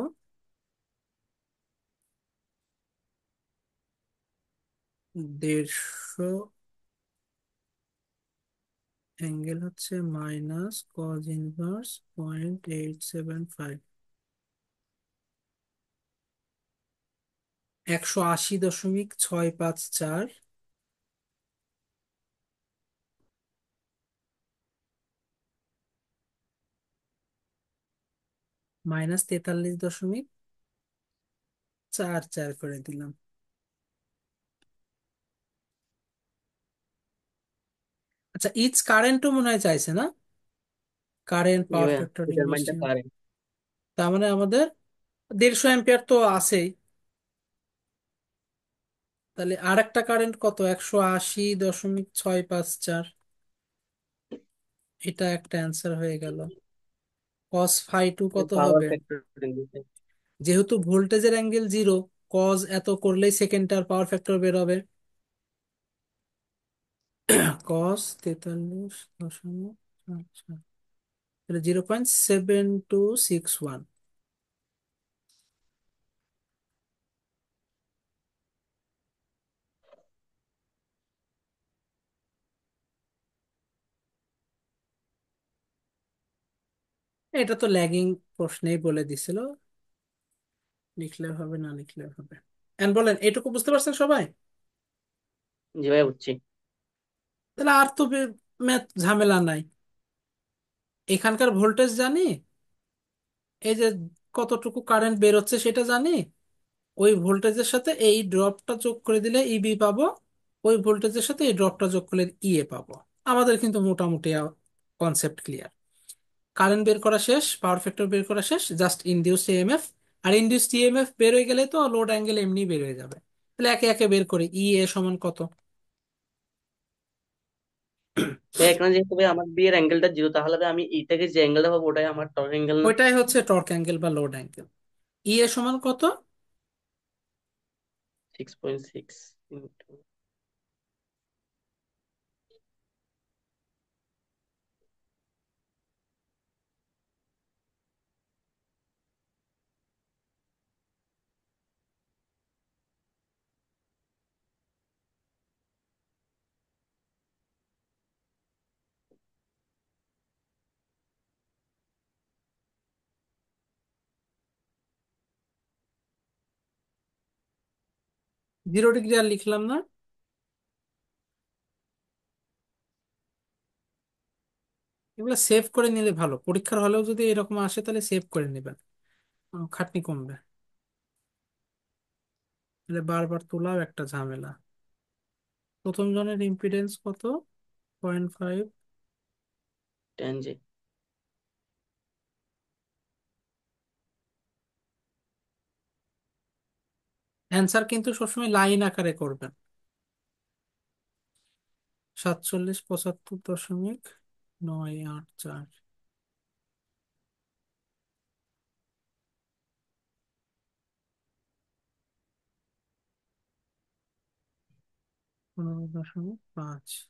150, অ্যাঙ্গেল হচ্ছে মাইনাস কজ ইনভার্স 0.875, 180.654, -43.44 করে দিলাম। আচ্ছা, ইচ কারেন্টও মনে হয় চাইছে না? কারেন্ট, জি পাওয়ার ভাইয়া, ফ্যাক্টর ডিটারমাইন্ডটা ইনভার্সিং। কারেন্ট। তার মানে আমাদের 150 অ্যাম্পিয়ার তো আছেই। তাহলে আর একটা কারেন্ট কত, 180.654। এটা একটা অ্যান্সার হয়ে গেল। cos φ2 কত পাওয়ার হবে? ফ্যাক্টর। যেহেতু ভোল্টেজের অ্যাঙ্গেল 0, কজ এত করলেই সেকেন্ডটার পাওয়ার ফ্যাক্টর বের হবে। কস 43.4, তাহলে 0.7261। এটা তো ল্যাগিং প্রশ্নেই বলে দিছিল, লিখলে হবে না লিখলে হবে। এন্ড বলেন, এটুকু বুঝতে পারছেন সবাই? জি ভাইয়া বুঝছি। তাহলে আর তো ম্যাথ ঝামেলা নাই। এখানকার ভোল্টেজ জানি, এই যে কতটুকু কারেন্ট বের হচ্ছে সেটা জানি, ওই ভোল্টেজের সাথে এই ড্রপটা যোগ করে দিলে ইবি পাবো, ওই ভোল্টেজের সাথে এই ড্রপটা যোগ করলে ইএ পাবো। আমাদের কিন্তু মোটামুটি কনসেপ্ট ক্লিয়ার। কারেন্ট বের করা শেষ, পাওয়ার ফ্যাক্টর বের করা শেষ, জাস্ট ইনডিউসড ইএমএফ। আর ইনডিউসড ইএমএফ বের হয়ে গেলে তো লোড অ্যাঙ্গেল এমনি বের হয়ে যাবে। তাহলে একে একে বের করি, ইএ সমান কত। ভাই এখানে যেহেতু ভাই আমার বি এর অ্যাঙ্গেলটা জিরো, তাহলে ভাই আমি ই থেকে যে অ্যাঙ্গেলটা পাবো ওটাই আমার টর্ক অ্যাঙ্গেল না? ওইটাই হচ্ছে টর্ক অ্যাঙ্গেল বা লোড অ্যাঙ্গেল। ইএ সমান কত? 6.6 জিরো ডিগ্রি আর লিখলাম না। এগুলো সেভ করে নিলে ভালো, পরীক্ষার হলেও যদি এরকম আসে তাহলে সেভ করে নেবেন, খাটনি কমবে। তাহলে বারবার তোলাও একটা ঝামেলা। প্রথম জনের ইম্পিডেন্স কত? 0.5। টেন জি। অ্যান্সার কিন্তু সবসময় লাইন আকারে করবেন। 47 75.984। 15.5।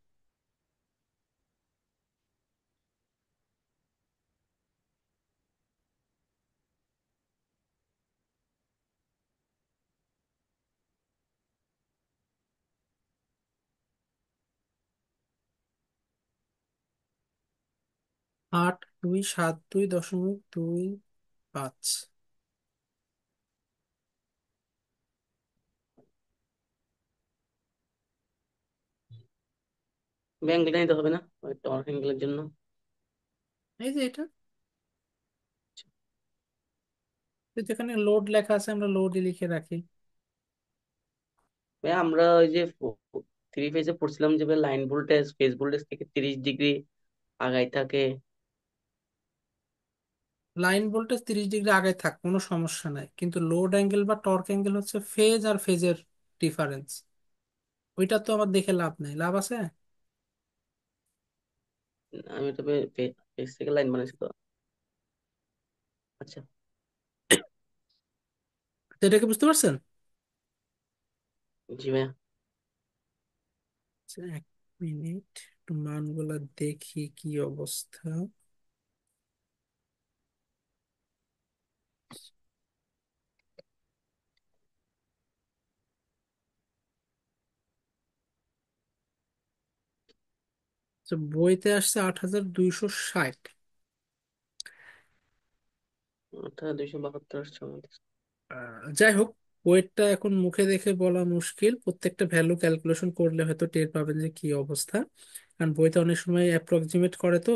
8272.25। অ্যাঙ্গেলটা নিতে হবে না ওই টর্ক অ্যাঙ্গেলের জন্য? এই যে এটা, যেখানে লোড লেখা আছে আমরা লোডই লিখে রাখি। ভাই আমরা ওই যে থ্রি ফেজে পড়ছিলাম যে লাইন ভোল্টেজ ফেজ ভোল্টেজ থেকে 30 ডিগ্রি আগাই থাকে। লাইন ভোল্টেজ 30 ডিগ্রি আগে থাক, কোনো সমস্যা নাই, কিন্তু লোড অ্যাঙ্গেল বা টর্ক অ্যাঙ্গেল হচ্ছে ফেজ আর ফেজের ডিফারেন্স। ওইটা তো আমার দেখে লাভ নাই, লাভ আছে? আমি তো ফেজ থেকে লাইন বানাইছি তো। আচ্ছা। তো এটা কি বুঝতে পারছেন? জি ভাইয়া। আচ্ছা, 1 মিনিট, একটু মানগুলা দেখি কি অবস্থা। আচ্ছা, বইতে আসছে 8260। ওটা 272 আসছে আমাদের। যাই হোক, ওয়েটটা এখন মুখে দেখে বলা মুশকিল, প্রত্যেকটা ভ্যালু ক্যালকুলেশন করলে হয়তো টের পাবেন যে কি অবস্থা। কারণ বইতে অনেক সময় অ্যাপ্রক্সিমেট করে তো,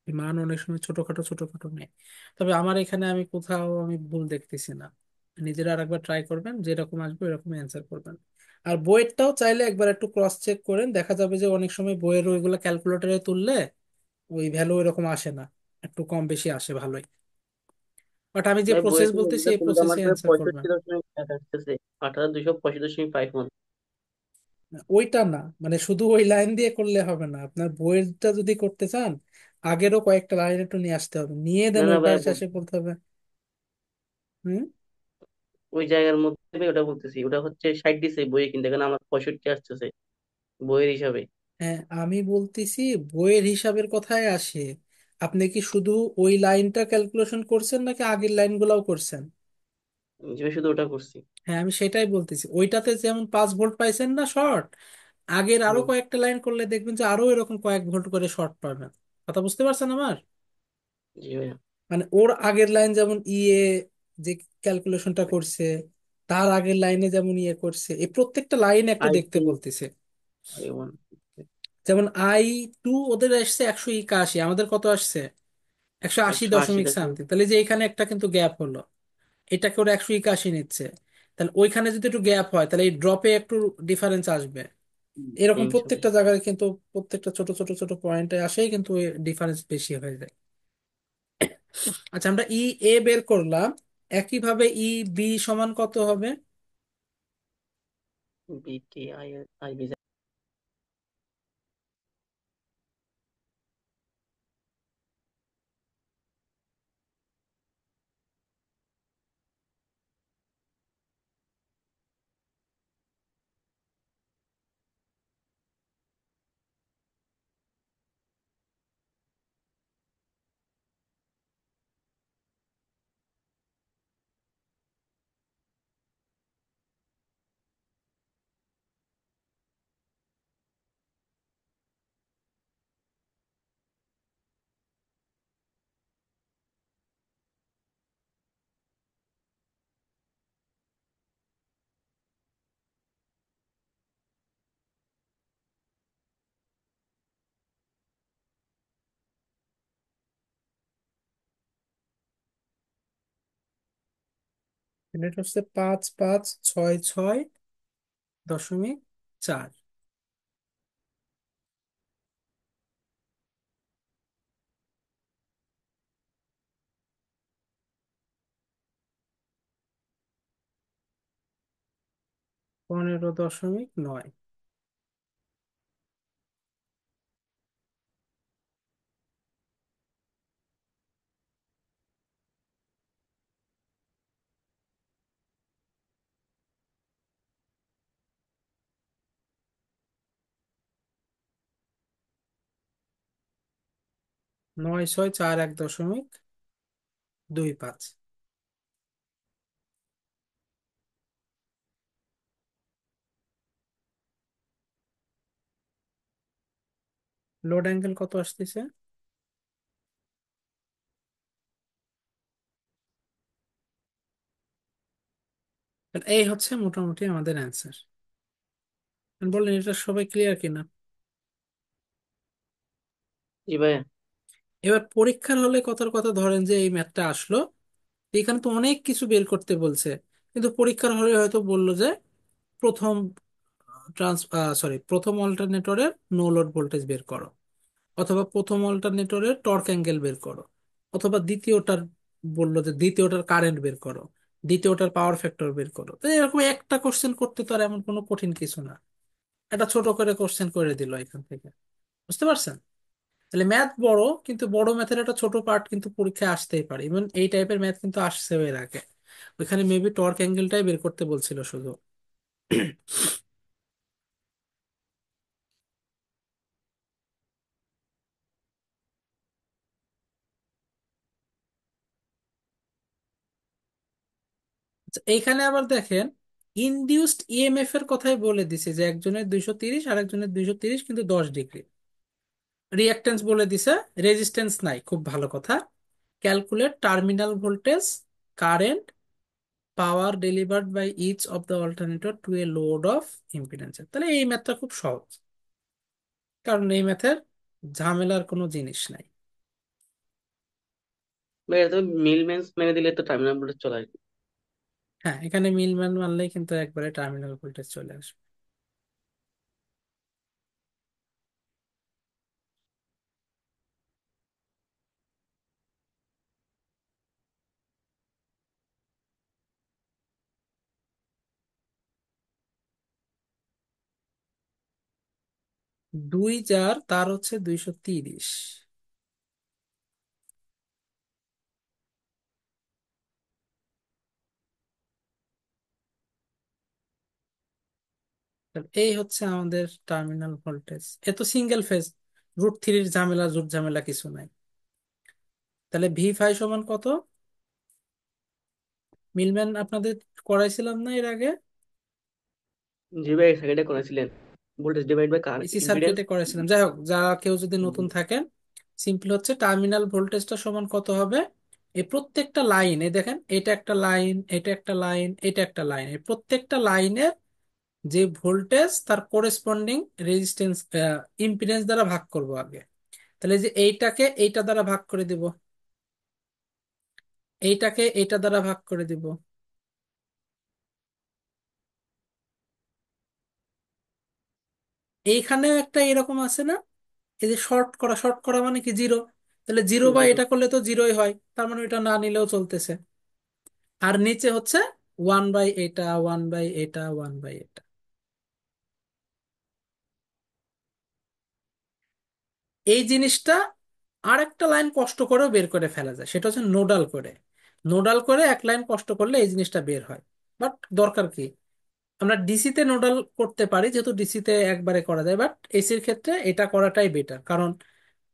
মান অনেক সময় ছোটখাটো ছোটখাটো নেয়। তবে আমার এখানে আমি কোথাও আমি ভুল দেখতেছি না। নিজেরা আরেকবার ট্রাই করবেন, যেরকম আসবে এরকম অ্যান্সার করবেন। আর বইয়েরটাও চাইলে একবার একটু ক্রস চেক করেন, দেখা যাবে যে অনেক সময় বইয়ের ওইগুলো ক্যালকুলেটরে তুললে ওই ভ্যালু এরকম আসে না, একটু কম বেশি আসে ভালোই। বাট আমি যে ভাই প্রসেস বইয়েতে বলতেছি যেগুলো এই তুলতে আমার প্রসেসে প্রায় অ্যান্সার করবেন। 65.1 আসতেছে। 8285 মতো। ওইটা না, মানে শুধু ওই লাইন দিয়ে করলে হবে না, আপনার বইয়েরটা যদি করতে চান আগেরও কয়েকটা লাইন একটু নিয়ে আসতে হবে, নিয়ে না দেন না ওই ভাই পাশে শেষে বলতে হবে। হুম। ওই জায়গার মধ্যে আমি ওটা বলতেছি, ওটা হচ্ছে 60 দিছে বইয়ে, কিন্তু এখানে আমার 65 আসতেছে বইয়ের হিসাবে। হ্যাঁ, আমি বলতেছি বইয়ের হিসাবের কথায় আসে। আপনি কি শুধু ওই লাইনটা ক্যালকুলেশন করছেন নাকি আগের লাইনগুলোও করছেন? জি ভাই, শুধু ওটা করছি। হ্যাঁ, আমি সেটাই বলতেছি, ওইটাতে যেমন 5 ভোল্ট পাইছেন না শর্ট, আগের আরো হুম। কয়েকটা লাইন করলে দেখবেন যে আরো এরকম কয়েক ভোল্ট করে শর্ট পাবেন। কথা বুঝতে পারছেন আমার? জি ভাইয়া। মানে ওর আগের লাইন যেমন ইয়ে যে ক্যালকুলেশনটা করছে, তার আগের লাইনে যেমন ইয়ে করছে, এই প্রত্যেকটা লাইন একটা আই দেখতে টু, বলতেছে। I one. যেমন I2 ওদের আসছে 181, আমাদের কত আসছে? 180 180 দশমিক টাকা। সামথিং। তাহলে যে এখানে একটা কিন্তু গ্যাপ হলো, এটাকে ওরা 181 নিচ্ছে। তাহলে ওইখানে যদি একটু গ্যাপ হয় তাহলে এই ড্রপে একটু ডিফারেন্স আসবে। এরকম ইনশাল্লাহ। প্রত্যেকটা জায়গায় কিন্তু প্রত্যেকটা ছোট ছোট ছোট পয়েন্টে আসেই কিন্তু ডিফারেন্স বেশি হয়ে যায়। আচ্ছা, আমরা এ বের করলাম, একইভাবে বি সমান কত হবে? বিটি আই, আই বি। এটা হচ্ছে 5566.4। 15.9। নয় ছয় চার এক দশমিক 25। লোড অ্যাঙ্গেল কত আসতেছে? তাহলে এই হচ্ছে মোটামুটি আমাদের অ্যান্সার। বলেন এটা সবাই ক্লিয়ার কিনা? জি ভাইয়া। এবার পরীক্ষার হলে কথার কথা ধরেন যে এই ম্যাথটা আসলো, এখানে তো অনেক কিছু বের করতে বলছে, কিন্তু পরীক্ষার হলে হয়তো বললো যে প্রথম প্রথম অল্টারনেটরের নো লোড ভোল্টেজ বের করো, অথবা প্রথম অল্টারনেটরের টর্ক অ্যাঙ্গেল বের করো, অথবা দ্বিতীয়টার বললো যে দ্বিতীয়টার কারেন্ট বের করো, দ্বিতীয়টার পাওয়ার ফ্যাক্টর বের করো। তো এরকম একটা কোশ্চেন করতে তো আর এমন কোনো কঠিন কিছু না, এটা ছোট করে কোশ্চেন করে দিল এখান থেকে। বুঝতে পারছেন? তাহলে ম্যাথ বড়, কিন্তু বড় ম্যাথের একটা ছোট পার্ট কিন্তু পরীক্ষায় আসতেই পারে। ইভেন এই টাইপের ম্যাথ কিন্তু আসছে এর আগে, ওইখানে মেবি টর্ক অ্যাঙ্গেলটাই বের করতে বলছিল শুধু। আচ্ছা, এইখানে আবার দেখেন ইনডিউসড ইএমএফ এর কথাই বলে দিছে যে একজনের 230 আর একজনের 230, কিন্তু 10 ডিগ্রি। রিঅ্যাকট্যান্স বলে দিছে, রেজিস্ট্যান্স নাই, খুব ভালো কথা। Calculate terminal voltage, current, power delivered by each of the alternator to a load of impedance. তাহলে এই ম্যাথটা খুব সহজ, কারণ এই ম্যাথের ঝামেলার কোনো জিনিস নাই। ভাইয়া তো মিলম্যান্স মেনে দিলে তো টার্মিনাল ভোল্টেজ চলে আসবে। হ্যাঁ, এখানে মিলম্যান মানলেই কিন্তু একবারে টার্মিনাল ভোল্টেজ চলে আসবে। 2 যার তার হচ্ছে 230। তাহলে এই হচ্ছে আমাদের টার্মিনাল ভোল্টেজ। এ তো সিঙ্গেল ফেজ, √3 ঝামেলা জুট ঝামেলা কিছু নাই। তাহলে V5 সমান কত? মিলম্যান আপনাদের করাইছিলাম না এর আগে? জি ভাই, সেকেন্ডে করেছিলেন, ভোল্টেজ ডিভাইড বাই কার এসি ইম্পিডেন্স। সার্কিটে করেছিলাম। যাই হোক, যারা কেউ যদি নতুন থাকেন, সিম্পল হচ্ছে টার্মিনাল ভোল্টেজটা সমান কত হবে, এই প্রত্যেকটা লাইন, এই দেখেন এটা একটা লাইন, এটা একটা লাইন, এটা একটা লাইন, এই প্রত্যেকটা লাইনের যে ভোল্টেজ তার কোরেসপন্ডিং রেজিস্ট্যান্স ইম্পিডেন্স দ্বারা ভাগ করব আগে। তাহলে এই যে এইটাকে এইটা দ্বারা ভাগ করে দিব, এইটাকে এইটা দ্বারা ভাগ করে দিব। এইখানেও একটা এরকম আছে না, এই যে শর্ট করা, শর্ট করা মানে কি জিরো, তাহলে জিরো বা জিরো। এটা করলে তো জিরোই হয়, তার মানে এটা না নিলেও চলতেছে। আর নিচে হচ্ছে 1/এটা, 1/এটা, 1/এটা। এই জিনিসটা আর একটা লাইন কষ্ট করেও বের করে ফেলা যায়, সেটা হচ্ছে নোডাল করে। নোডাল করে এক লাইন কষ্ট করলে এই জিনিসটা বের হয়। বাট দরকার কি, আমরা ডিসিতে নোডাল করতে পারি, যেহেতু ডিসিতে একবারে করা যায়, বাট এসির ক্ষেত্রে এটা করাটাই বেটার, কারণ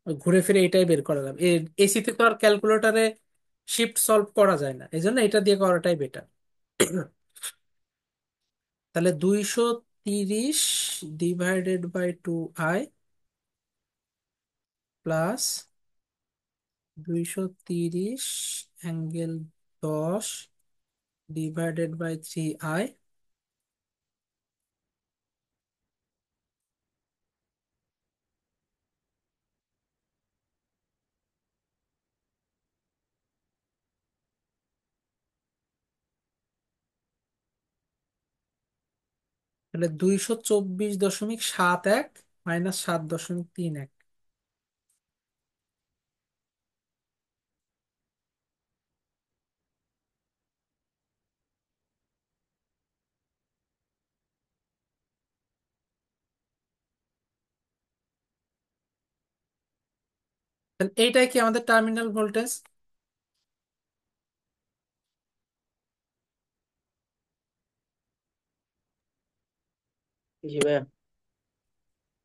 ঘুরে ফিরে এটাই বের করা যাবে। এসিতে তো আর ক্যালকুলেটরে শিফট সলভ করা যায় না, এই জন্য এটা দিয়ে করাটাই বেটার। তাহলে 230 ÷ 2i প্লাস 230 ∠10 ÷ 3i। তাহলে 224.71 -7.31। তাহলে এইটাই কি আমাদের টার্মিনাল ভোল্টেজ? জি ভাইয়া,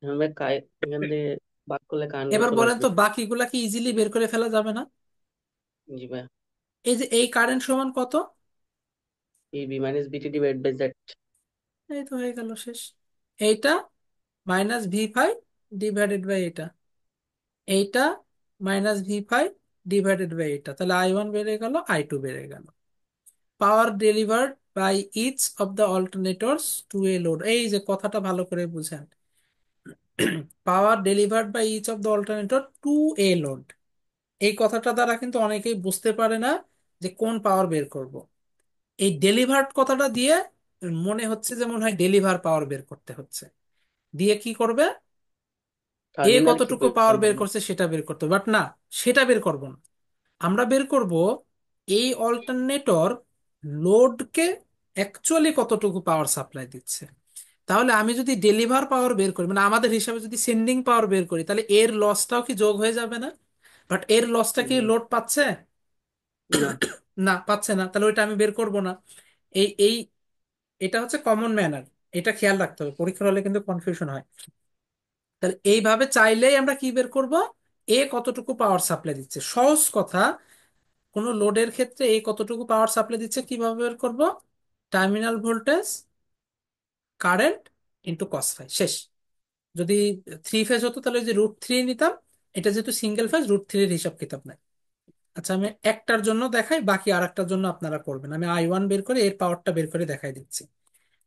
এখন ভাই এখান দিয়ে বাদ করলে কারেন্ট গুলো এবার চলে বলেন আসবে। তো বাকিগুলা কি ইজিলি বের করে ফেলা যাবে না? জি ভাইয়া। এই যে এই কারেন্ট সমান কত, বি মাইনাস বিটি ডিভাইড বাই জেড। এই তো হয়ে গেল, শেষ। এইটা -V5 / এটা, এইটা -V5 / এটা, তাহলে I1 বেড়ে গেল, I2 বেড়ে গেল। Power delivered by each of the alternators to a load, এই যে কথাটা ভালো করে বুঝেন। Power delivered by each of the alternator to a load, এই কথাটা দ্বারা কিন্তু অনেকেই বুঝতে পারে না যে কোন পাওয়ার বের করব। এই ডেলিভার্ড কথাটা দিয়ে মনে হচ্ছে যে মনে হয় ডেলিভার পাওয়ার বের করতে হচ্ছে, দিয়ে কি করবে, এ টার্মিনাল কতটুকু পাওয়ার বের ইকুইভ্যালেন্ট। করছে সেটা বের করতে হবে, বাট না, সেটা বের করব না। আমরা বের করব এই অল্টারনেটর লোডকে অ্যাকচুয়ালি কতটুকু পাওয়ার সাপ্লাই দিচ্ছে। তাহলে আমি যদি ডেলিভার পাওয়ার বের করি, মানে আমাদের হিসাবে যদি সেন্ডিং পাওয়ার বের করি, তাহলে এর লসটাও কি যোগ হয়ে যাবে না? বাট এর লসটা কি লোড পাচ্ছে? না। না, পাচ্ছে না, তাহলে ওইটা আমি বের করব না। এই এটা হচ্ছে কমন ম্যানার, এটা খেয়াল রাখতে হবে, পরীক্ষার হলে কিন্তু কনফিউশন হয়। তাহলে এইভাবে চাইলেই আমরা কি বের করব, এ কতটুকু পাওয়ার সাপ্লাই দিচ্ছে, সহজ কথা। কোনো লোডের ক্ষেত্রে এ কতটুকু পাওয়ার সাপ্লাই দিচ্ছে কিভাবে বের করব, terminal voltage current into cos φ, শেষ। যদি 3 ফেজ হতো তাহলে যে √3 নিতাম, এটা যেহেতু সিঙ্গেল ফেজ, √3 এর হিসাব কিতাব নাই। আচ্ছা, আমি একটার জন্য দেখাই, বাকি আর একটার জন্য আপনারা করবেন। আমি I1 বের করে এর পাওয়ারটা বের করে দেখাই দিচ্ছি।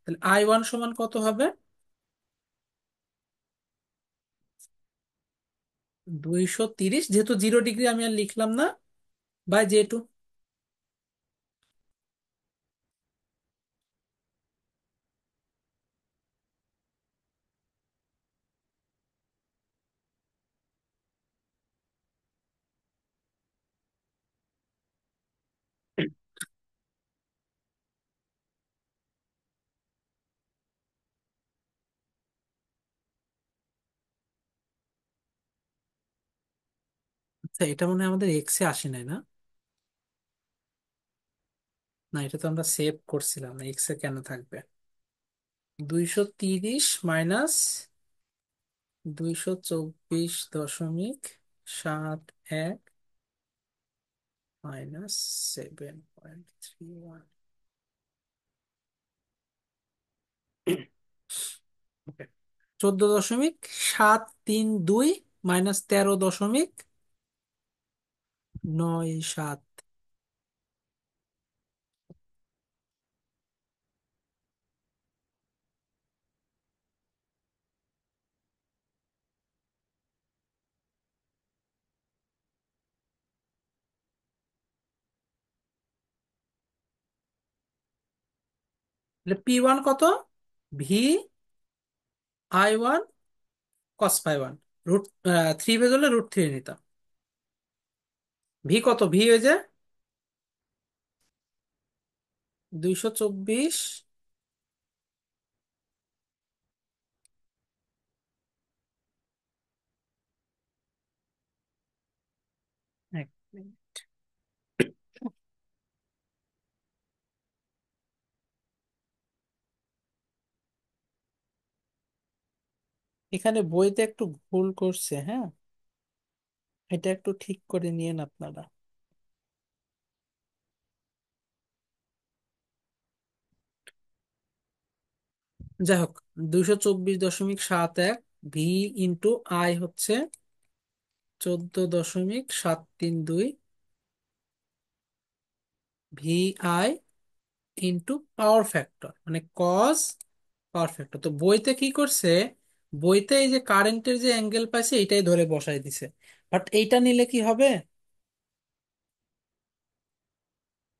তাহলে I1 সমান কত হবে, 230, যেহেতু 0 ডিগ্রি আমি আর লিখলাম না, /J2। আচ্ছা, এটা মনে হয় আমাদের এক্সে আসে নাই না? না, এটা তো আমরা সেভ করছিলাম, এক্সে কেন থাকবে? 230 - 224.71 -7.31। ওকে, 14.732 -13.97। P1 কত? VI1 cos φ1 √3 বেজ হলে √3 নিতাম। ভি কত? ভি ওই যে 224। এক মিনিট। এখানে বইতে একটু ভুল করছে, হ্যাঁ, এটা একটু ঠিক করে নিয়েন আপনারা। যাই হোক, 224.71 ভি ইন্টু আই হচ্ছে 14.732 V I into power factor, মানে কজ পাওয়ার ফ্যাক্টর। তো বইতে কি করছে, বইতে এই যে কারেন্টের যে অ্যাঙ্গেল পাইছে এটাই ধরে বসাই দিছে। বাট এইটা নিলে কি হবে?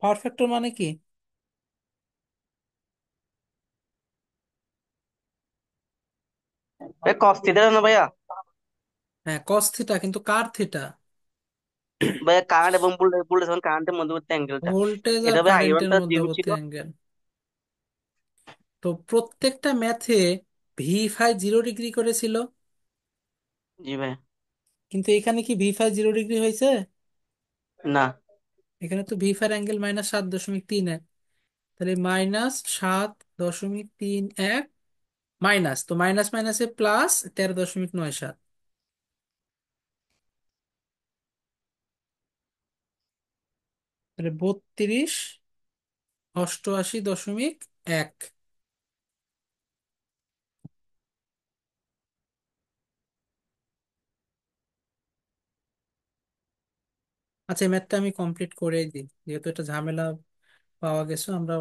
পাওয়ার ফ্যাক্টর মানে কি? কস থিটা না ভাইয়া? হ্যাঁ, কস থিটা, কিন্তু কার থিটা? ভাইয়া কারেন্ট এবং ভোল্টেজ এবং কারেন্টের মধ্যবর্তী অ্যাঙ্গেলটা। ভোল্টেজ আর এটা ভাই আই কারেন্টের ওয়ানটা জিরো ছিল। মধ্যবর্তী অ্যাঙ্গেল। তো প্রত্যেকটা ম্যাথে ভি ফাই 0 ডিগ্রি করেছিল, জি ভাই। কিন্তু এখানে কি ভি ফাই 0 ডিগ্রি হয়েছে? না। এখানে তো ভি ফাই অ্যাঙ্গেল -7.31। তাহলে -7.31, মাইনাস তো মাইনাস মাইনাসে প্লাস 13.97। তাহলে 32.88.1। আচ্ছা, এই ম্যাথটা আমি কমপ্লিট করেই দিই, যেহেতু এটা ঝামেলা পাওয়া গেছে, আমরা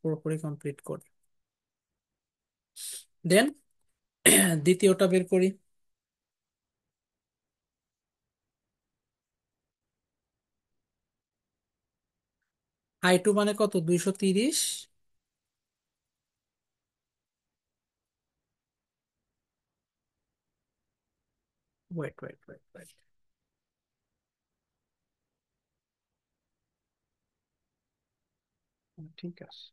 পুরোপুরি কমপ্লিট করি। দেন দ্বিতীয়টা বের করি। I2 মানে কত? 230। ওয়েট ওয়েট ওয়েট ওয়েট, ঠিক আছে।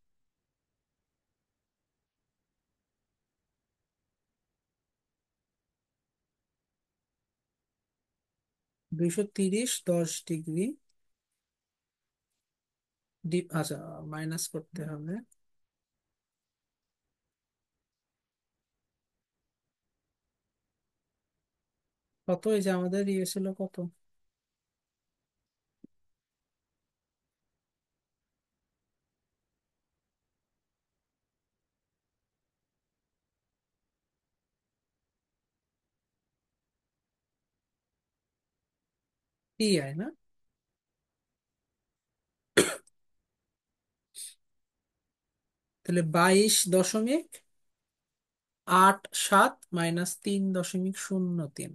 230 10 ডিগ্রি আচ্ছা, মাইনাস করতে হবে। কত? এই যে আমাদের ইয়ে ছিল কত? PI না? তাহলে 22.87 -3.03।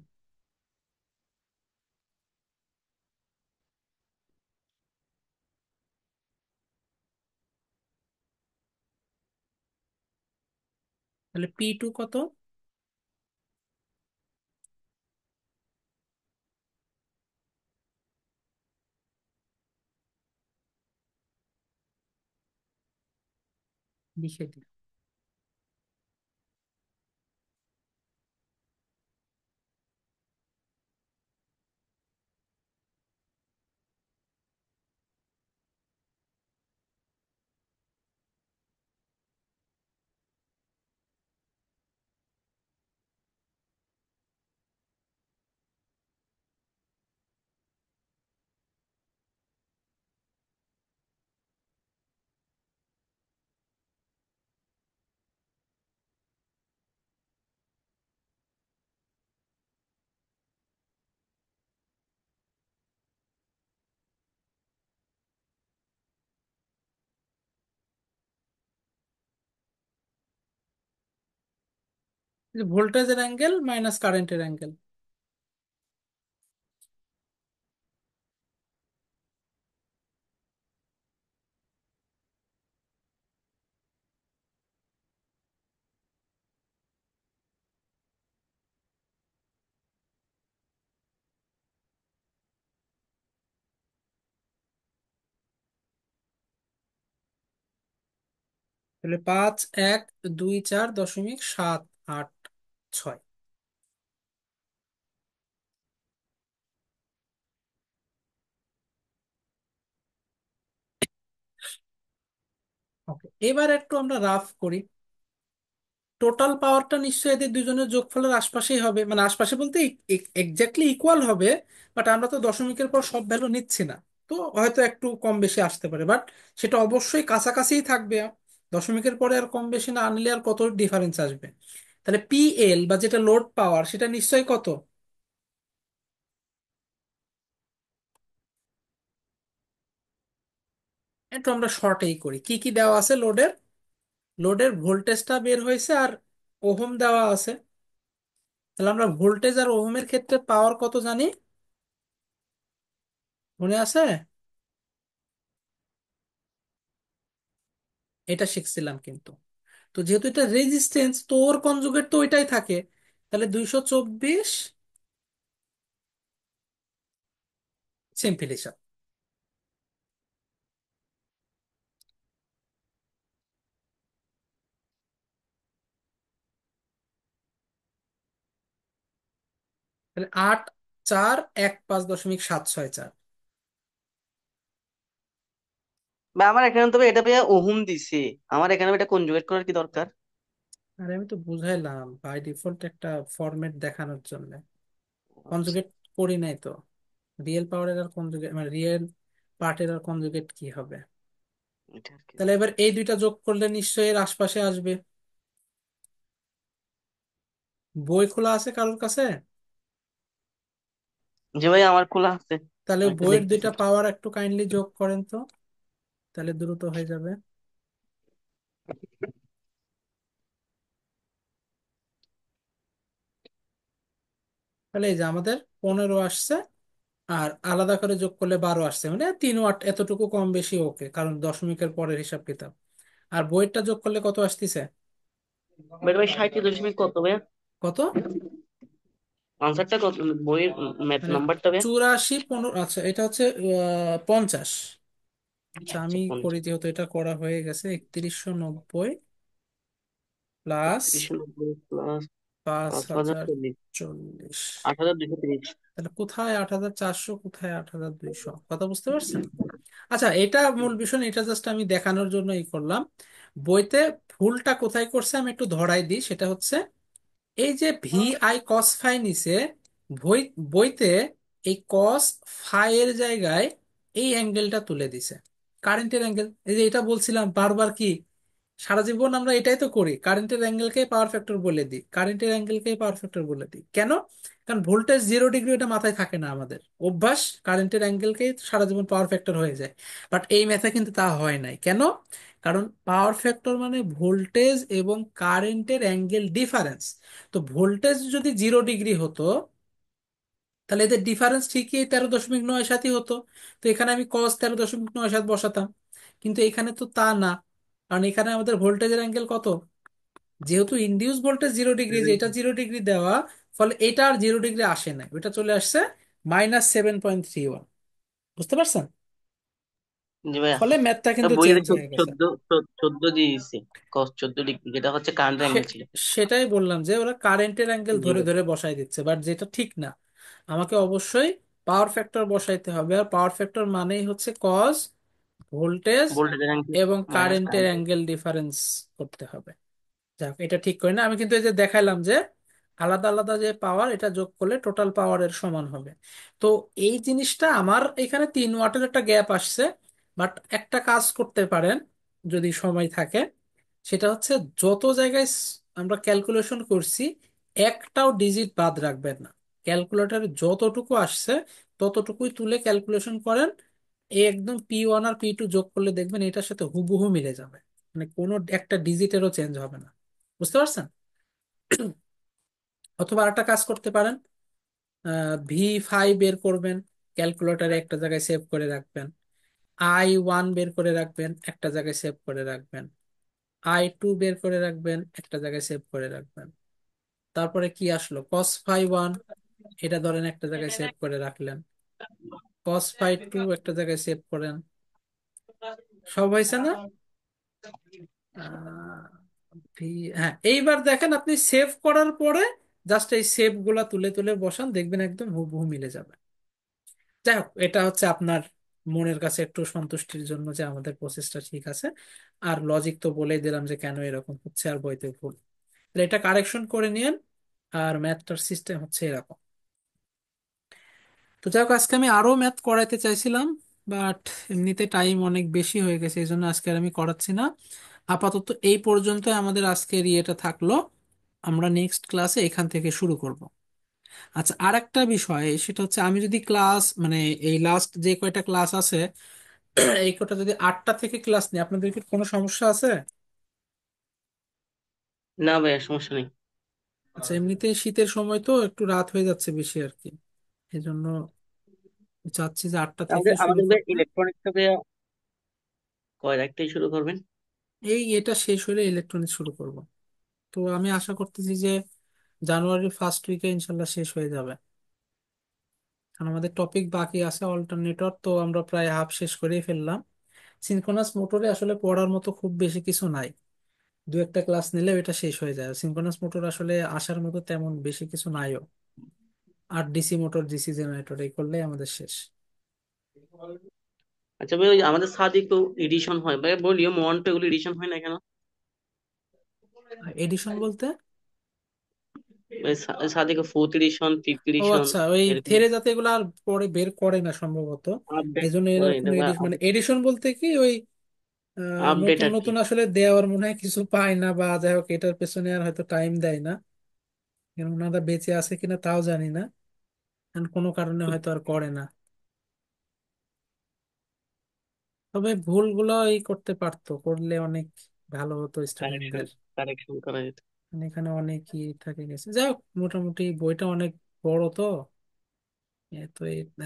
তাহলে P2 কত? লিখে দিই। ভোল্টেজের অ্যাঙ্গেল মাইনাস কারেন্টের অ্যাঙ্গেল। তাহলে 5,1,2,4,7,8,6। ওকে, এবার একটু আমরা রাফ করি। টোটাল পাওয়ারটা নিশ্চয়ই এদের দুজনের যোগফলের আশপাশেই হবে, মানে আশপাশে বলতে এক্স্যাক্টলি ইকুয়াল হবে। বাট আমরা তো দশমিকের পর সব ভ্যালু নিচ্ছি না, তো হয়তো একটু কম বেশি আসতে পারে, বাট সেটা অবশ্যই কাছাকাছিই থাকবে। দশমিকের পরে আর কম বেশি না আনলে আর কত ডিফারেন্স আসবে? তাহলে পিএল বা যেটা লোড পাওয়ার সেটা নিশ্চয়ই কত? একটু আমরা শর্টেই করি, কি কি দেওয়া আছে লোডের। লোডের ভোল্টেজটা বের হয়েছে আর ওহম দেওয়া আছে। তাহলে আমরা ভোল্টেজ আর ওহমের ক্ষেত্রে পাওয়ার কত জানি? মনে আছে? এটা শিখছিলাম কিন্তু। তো যেহেতু এটা রেজিস্ট্যান্স, তো ওর কনজুগেট তো ওইটাই থাকে। তাহলে 224, সিম্পল হিসাব। তাহলে 8,4,1,5,764। বা আমার এখানে তবে এটা ভাইয়া ওহুম দিছে, আমার এখানে এটা কনজুগেট করার কি দরকার? আর আমি তো বুঝাইলাম বাই ডিফল্ট একটা ফরম্যাট দেখানোর জন্য। আচ্ছা, কনজুগেট করি নাই তো। রিয়েল পাওয়ারের আর কনজুগেট, মানে রিয়েল পার্টের আর কনজুগেট কি হবে? এটা আর কি। তাহলে এবার এই দুইটা যোগ করলে নিশ্চয়ই এর আশপাশে আসবে। বই খোলা আছে কারোর কাছে? যে ভাই আমার খোলা আছে, তাহলে আমি একটু বইয়ের দেখতেছি। দুইটা পাওয়ার একটু কাইন্ডলি যোগ করেন তো, তাহলে দ্রুত হয়ে যাবে। তাহলে এই যে আমাদের 15 আসছে, আর আলাদা করে যোগ করলে 12 আসছে, মানে 3 ওয়াট এতটুকু কম বেশি ওকে, কারণ দশমিকের পরের হিসাব কিতাব। আর বইয়েরটা যোগ করলে কত আসতেছে? ভাই ভাই 60.0 কত ভাইয়া? কত? আনসারটা কত বইয়ের? ম্যাথ মানে নাম্বারটা ভাইয়া? 84, 15, আচ্ছা এটা হচ্ছে 50। আচ্ছা আমি আচ্ছা, করি, 50। যেহেতু এটা করা হয়ে গেছে। 3190 প্লাস 3090 প্লাস পাঁচ 5040, হাজার চল্লিশ 8230। তাহলে কোথায় 8,400, কোথায় 8,200, কথা বুঝতে পারছেন? আচ্ছা, এটা মূল বিষয় না, এটা জাস্ট আমি দেখানোর জন্য এই করলাম। বইতে ভুলটা কোথায় করছে আমি একটু ধরাই দিই, সেটা হচ্ছে এই যে ভি আই কস ফাই নিছে, বই বইতে এই কস ফাই এর জায়গায় এই অ্যাঙ্গেলটা তুলে দিছে, কারেন্টের অ্যাঙ্গেল। এই যে এটা বলছিলাম বারবার, কি সারা জীবন আমরা এটাই তো করি, কারেন্টের অ্যাঙ্গেলকে পাওয়ার ফ্যাক্টর বলে দিই, কারেন্টের অ্যাঙ্গেলকে পাওয়ার ফ্যাক্টর বলে দিই। কেন? কারণ ভোল্টেজ 0 ডিগ্রি এটা মাথায় থাকে না আমাদের, অভ্যাস কারেন্টের অ্যাঙ্গেলকেই সারা জীবন পাওয়ার ফ্যাক্টর হয়ে যায়। বাট এই ম্যাথে কিন্তু তা হয় নাই। কেন? কারণ পাওয়ার ফ্যাক্টর মানে ভোল্টেজ এবং কারেন্টের অ্যাঙ্গেল ডিফারেন্স। তো ভোল্টেজ যদি 0 ডিগ্রি হতো, তাহলে এদের ডিফারেন্স ঠিকই 13.97 হতো। তো এখানে আমি কস 13.97 বসাতাম। কিন্তু এখানে তো তা না, কারণ এখানে আমাদের ভোল্টেজের অ্যাঙ্গেল কত? যেহেতু ইনডিউস ভোল্টেজ 0 ডিগ্রি, যে এটা 0 ডিগ্রি দেওয়া, ফলে এটা আর 0 ডিগ্রি আসে না, ওটা চলে আসছে -7.31। বুঝতে পারছেন? জি ভাইয়া। ফলে ম্যাথটা তা কিন্তু বইয়ের চেঞ্জ হয়ে গেছে। 14 দিয়েছে, কস 14 ডিগ্রি, যেটা হচ্ছে কারেন্ট সে- অ্যাঙ্গেল ছিল। সেটাই বললাম যে ওরা কারেন্টের অ্যাঙ্গেল জি ধরে ভাই। ধরে বসাই দিচ্ছে, বাট যেটা ঠিক না। আমাকে অবশ্যই পাওয়ার ফ্যাক্টর বসাইতে হবে, আর পাওয়ার ফ্যাক্টর মানেই হচ্ছে কজ ভোল্টেজ ভোল্টেজের অ্যাঙ্গেল এবং মাইনাস কারেন্টের কারেন্ট। অ্যাঙ্গেল ডিফারেন্স করতে হবে। যাক, এটা ঠিক করি না আমি, কিন্তু এই যে দেখাইলাম যে আলাদা আলাদা যে পাওয়ার, এটা যোগ করলে টোটাল পাওয়ারের সমান হবে। তো এই জিনিসটা আমার এখানে 3 ওয়াটের একটা গ্যাপ আসছে। বাট একটা কাজ করতে পারেন যদি সময় থাকে, সেটা হচ্ছে যত জায়গায় আমরা ক্যালকুলেশন করছি, একটাও ডিজিট বাদ রাখবেন না। ক্যালকুলেটরে যতটুকু আসছে ততটুকুই তুলে ক্যালকুলেশন করেন। এই একদম P1 আর P2 যোগ করলে দেখবেন এটার সাথে হুবহু মিলে যাবে, মানে কোনো একটা ডিজিটেরও চেঞ্জ হবে না। বুঝতে পারছেন? অথবা আরেকটা কাজ করতে পারেন, V5 বের করবেন, ক্যালকুলেটরে একটা জায়গায় সেভ করে রাখবেন। I1 বের করে রাখবেন, একটা জায়গায় সেভ করে রাখবেন। I2 বের করে রাখবেন, একটা জায়গায় সেভ করে রাখবেন। তারপরে কি আসলো, cos φ1, এটা ধরেন একটা জায়গায় সেভ করে রাখলেন। cos φ2 একটা জায়গায় সেভ করেন। সব হয়েছে না? আহ, হ্যাঁ, এইবার দেখেন আপনি সেভ করার পরে জাস্ট এই সেভ গুলা তুলে তুলে বসান, দেখবেন একদম হুবহু মিলে যাবে। যাই হোক, এটা হচ্ছে আপনার মনের কাছে একটু সন্তুষ্টির জন্য যে আমাদের প্রসেসটা ঠিক আছে। আর লজিক তো বলেই দিলাম যে কেন এরকম হচ্ছে আর বইতে ভুল। তাহলে এটা কারেকশন করে নিয়েন। আর ম্যাথটার সিস্টেম হচ্ছে এরকম। তো যাই হোক, আজকে আমি আরো ম্যাথ করাইতে চাইছিলাম, বাট এমনিতে টাইম অনেক বেশি হয়ে গেছে, এই জন্য আজকে আর আমি করাচ্ছি না। আপাতত এই পর্যন্ত আমাদের আজকের ইয়েটা থাকলো। আমরা নেক্সট ক্লাসে এখান থেকে শুরু করব। আচ্ছা, আর একটা বিষয় সেটা হচ্ছে, আমি যদি ক্লাস মানে এই লাস্ট যে কয়টা ক্লাস আছে এই কয়টা যদি 8টা থেকে ক্লাস নিই, আপনাদের কি কোনো সমস্যা আছে? না ভাইয়া, সমস্যা নেই। আচ্ছা, এমনিতে শীতের সময় তো একটু রাত হয়ে যাচ্ছে বেশি আর কি, এই জন্য চাচ্ছি যে 8টা থেকে আমাদের শুরু আমাদের করতে। ইলেকট্রনিক্স থেকে কয় রাখতেই শুরু করবেন? এটা শেষ হলে ইলেকট্রনিক্স শুরু করব। তো আমি আশা করতেছি যে জানুয়ারির ফার্স্ট উইকে ইনশাল্লাহ শেষ হয়ে যাবে। কারণ আমাদের টপিক বাকি আছে অল্টারনেটর, তো আমরা প্রায় হাফ শেষ করেই ফেললাম। সিনক্রোনাস মোটরে আসলে পড়ার মতো খুব বেশি কিছু নাই, দু একটা ক্লাস নিলে এটা শেষ হয়ে যায়। সিনক্রোনাস মোটর আসলে আসার মতো তেমন বেশি কিছু নাইও। আর ডিসি মোটর, ডিসি জেনারেটর এই করলেই আমাদের শেষ। আচ্ছা ভাই, ওই যে আমাদের সাদিকেও এডিশন হয় ভাই, ভলিউম 1 2 এগুলো এডিশন হয় না কেন? এডিশন বলতে? ওই সাদিকে 4th এডিশন, 5th ও এডিশন আচ্ছা, ওই এরকম থেরে জাতে এগুলো আর পরে বের করে না সম্ভবত। আপডেট এই জন্য করে এরকম দেখবা। মানে এডিশন বলতে কি ওই আপডেট নতুন আর কি। নতুন আসলে দেওয়ার মনে হয় কিছু পায় না, বা যাই হোক এটার পেছনে আর হয়তো টাইম দেয় না। কারণ ওনারা বেঁচে আছে কিনা তাও জানি না, কারণ কোনো কারণে হয়তো আর করে না। তবে ভুলগুলো এই করতে পারতো, করলে অনেক ভালো হতো কারেকশন স্টুডেন্টদের। কারেকশন করা যেত। মানে এখানে অনেকই থাকে গেছে। যাই হোক, মোটামুটি বইটা অনেক বড় তো,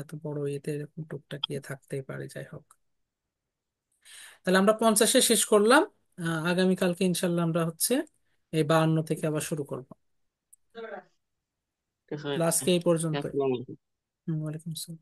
এত বড় এতে এরকম টুকটাক ইয়ে থাকতেই পারে। যাই হোক, তাহলে আমরা 50-এ শেষ করলাম। আগামীকালকে ইনশাল্লাহ আমরা হচ্ছে এই 52 থেকে আবার শুরু করবো। ঠিক আছে। আজকে এই পর্যন্তই। আসসালামু আলাইকুম। ওয়ালাইকুম আসসালাম।